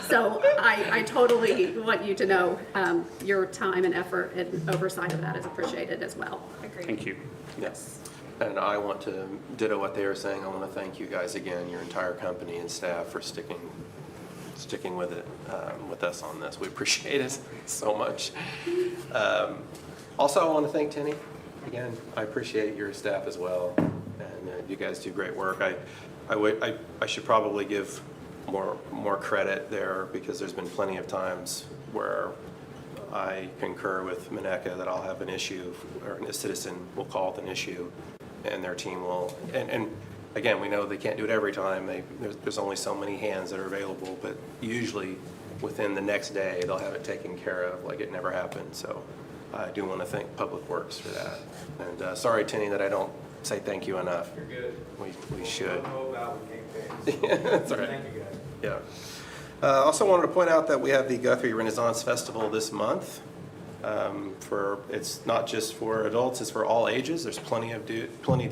So I totally want you to know your time and effort and oversight of that is appreciated as well. Agreed. Thank you. Yes. And I want to ditto what they were saying. I want to thank you guys again, your entire company and staff, for sticking with it, with us on this. We appreciate it so much. Also, I want to thank Tenny. Again, I appreciate your staff as well, and you guys do great work. I should probably give more credit there, because there's been plenty of times where I concur with Mineka that I'll have an issue, or a citizen will call it an issue, and their team will, and again, we know they can't do it every time. There's only so many hands that are available, but usually within the next day, they'll have it taken care of like it never happened. So I do want to thank Public Works for that. And sorry, Tinny, that I don't say thank you enough. You're good. We should. Yeah, that's all right. Thank you, guys. Yeah. Also wanted to point out that we have the Guthrie Renaissance Festival this month. It's not just for adults, it's for all ages. There's plenty to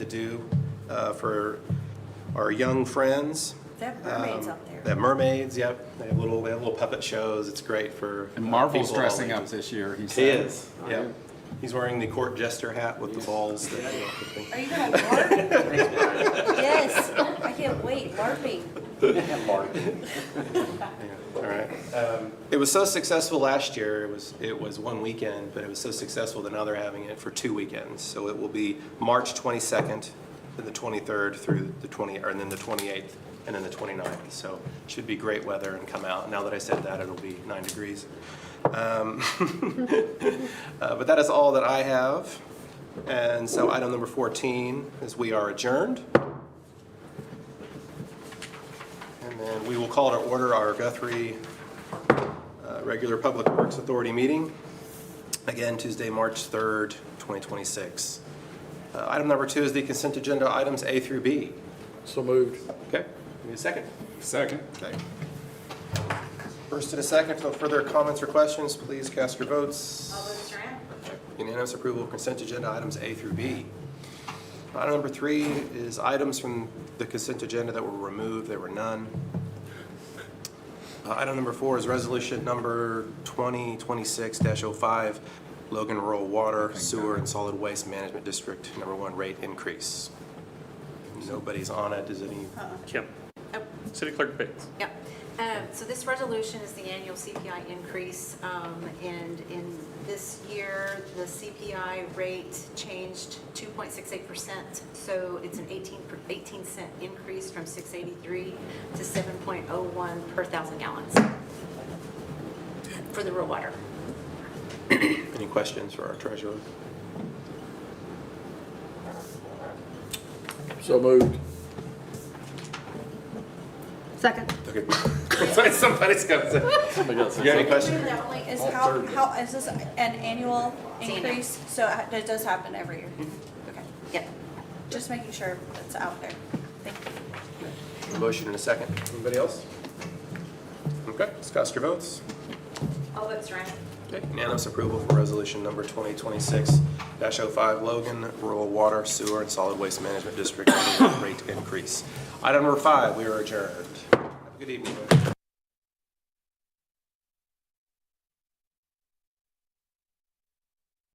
do for our young friends. They have mermaids up there. They have mermaids, yep. They have little puppet shows. It's great for And Marvel's people of all dressing up ages. this year, he He said. is, yeah. He's wearing the court jester hat with the balls. Are you gonna LARP? Yes, I can't wait, LARPing. All right. It was so successful last year. It was one weekend, but it was so successful that now they're having it for 2 weekends. So it will be March 22nd, then the 23rd through the 20th, and then the 28th, and then the 29th. So it should be great weather and come out. Now that I said that, it'll be 9 degrees. But that is all that I have. And so item number 14 is we are adjourned. And then we will call to order our Guthrie regular Public Works Authority meeting. Again, Tuesday, March 3rd, 2026. Item number 2 is the consent agenda items A through B. So moved. Okay, give me a second. Second. Okay. First and a second, no further comments or questions, please cast your votes. All votes are in. Unanimous approval of consent agenda items A through B. Item number 3 is items from the consent agenda that were removed. There were none. Item number 4 is resolution number 2026-05, Logan Rural Water, Sewer, and Solid Waste Management District, number 1 rate increase. Nobody's on it. Does any? Kim, City Clerk Bates. Yep. So this resolution is the annual CPI increase, and in this year, the CPI rate changed 2.68%, so it's an 18-cent increase from 6.83 to 7.01 per 1,000 gallons for the rural water. Any questions for our treasurer? So moved. Second. Okay. Somebody's got to say. You got any questions? Is how, is this an annual increase? So it does happen every year? Okay. Yep. Just making sure it's out there. Thank you. A motion in a second. Anybody else? Okay, let's cast your votes. All votes are in. Okay, unanimous approval for resolution number 2026-05, Logan Rural Water, Sewer, and Solid Waste Management District rate increase. Item number 5, we are adjourned. Have a good evening.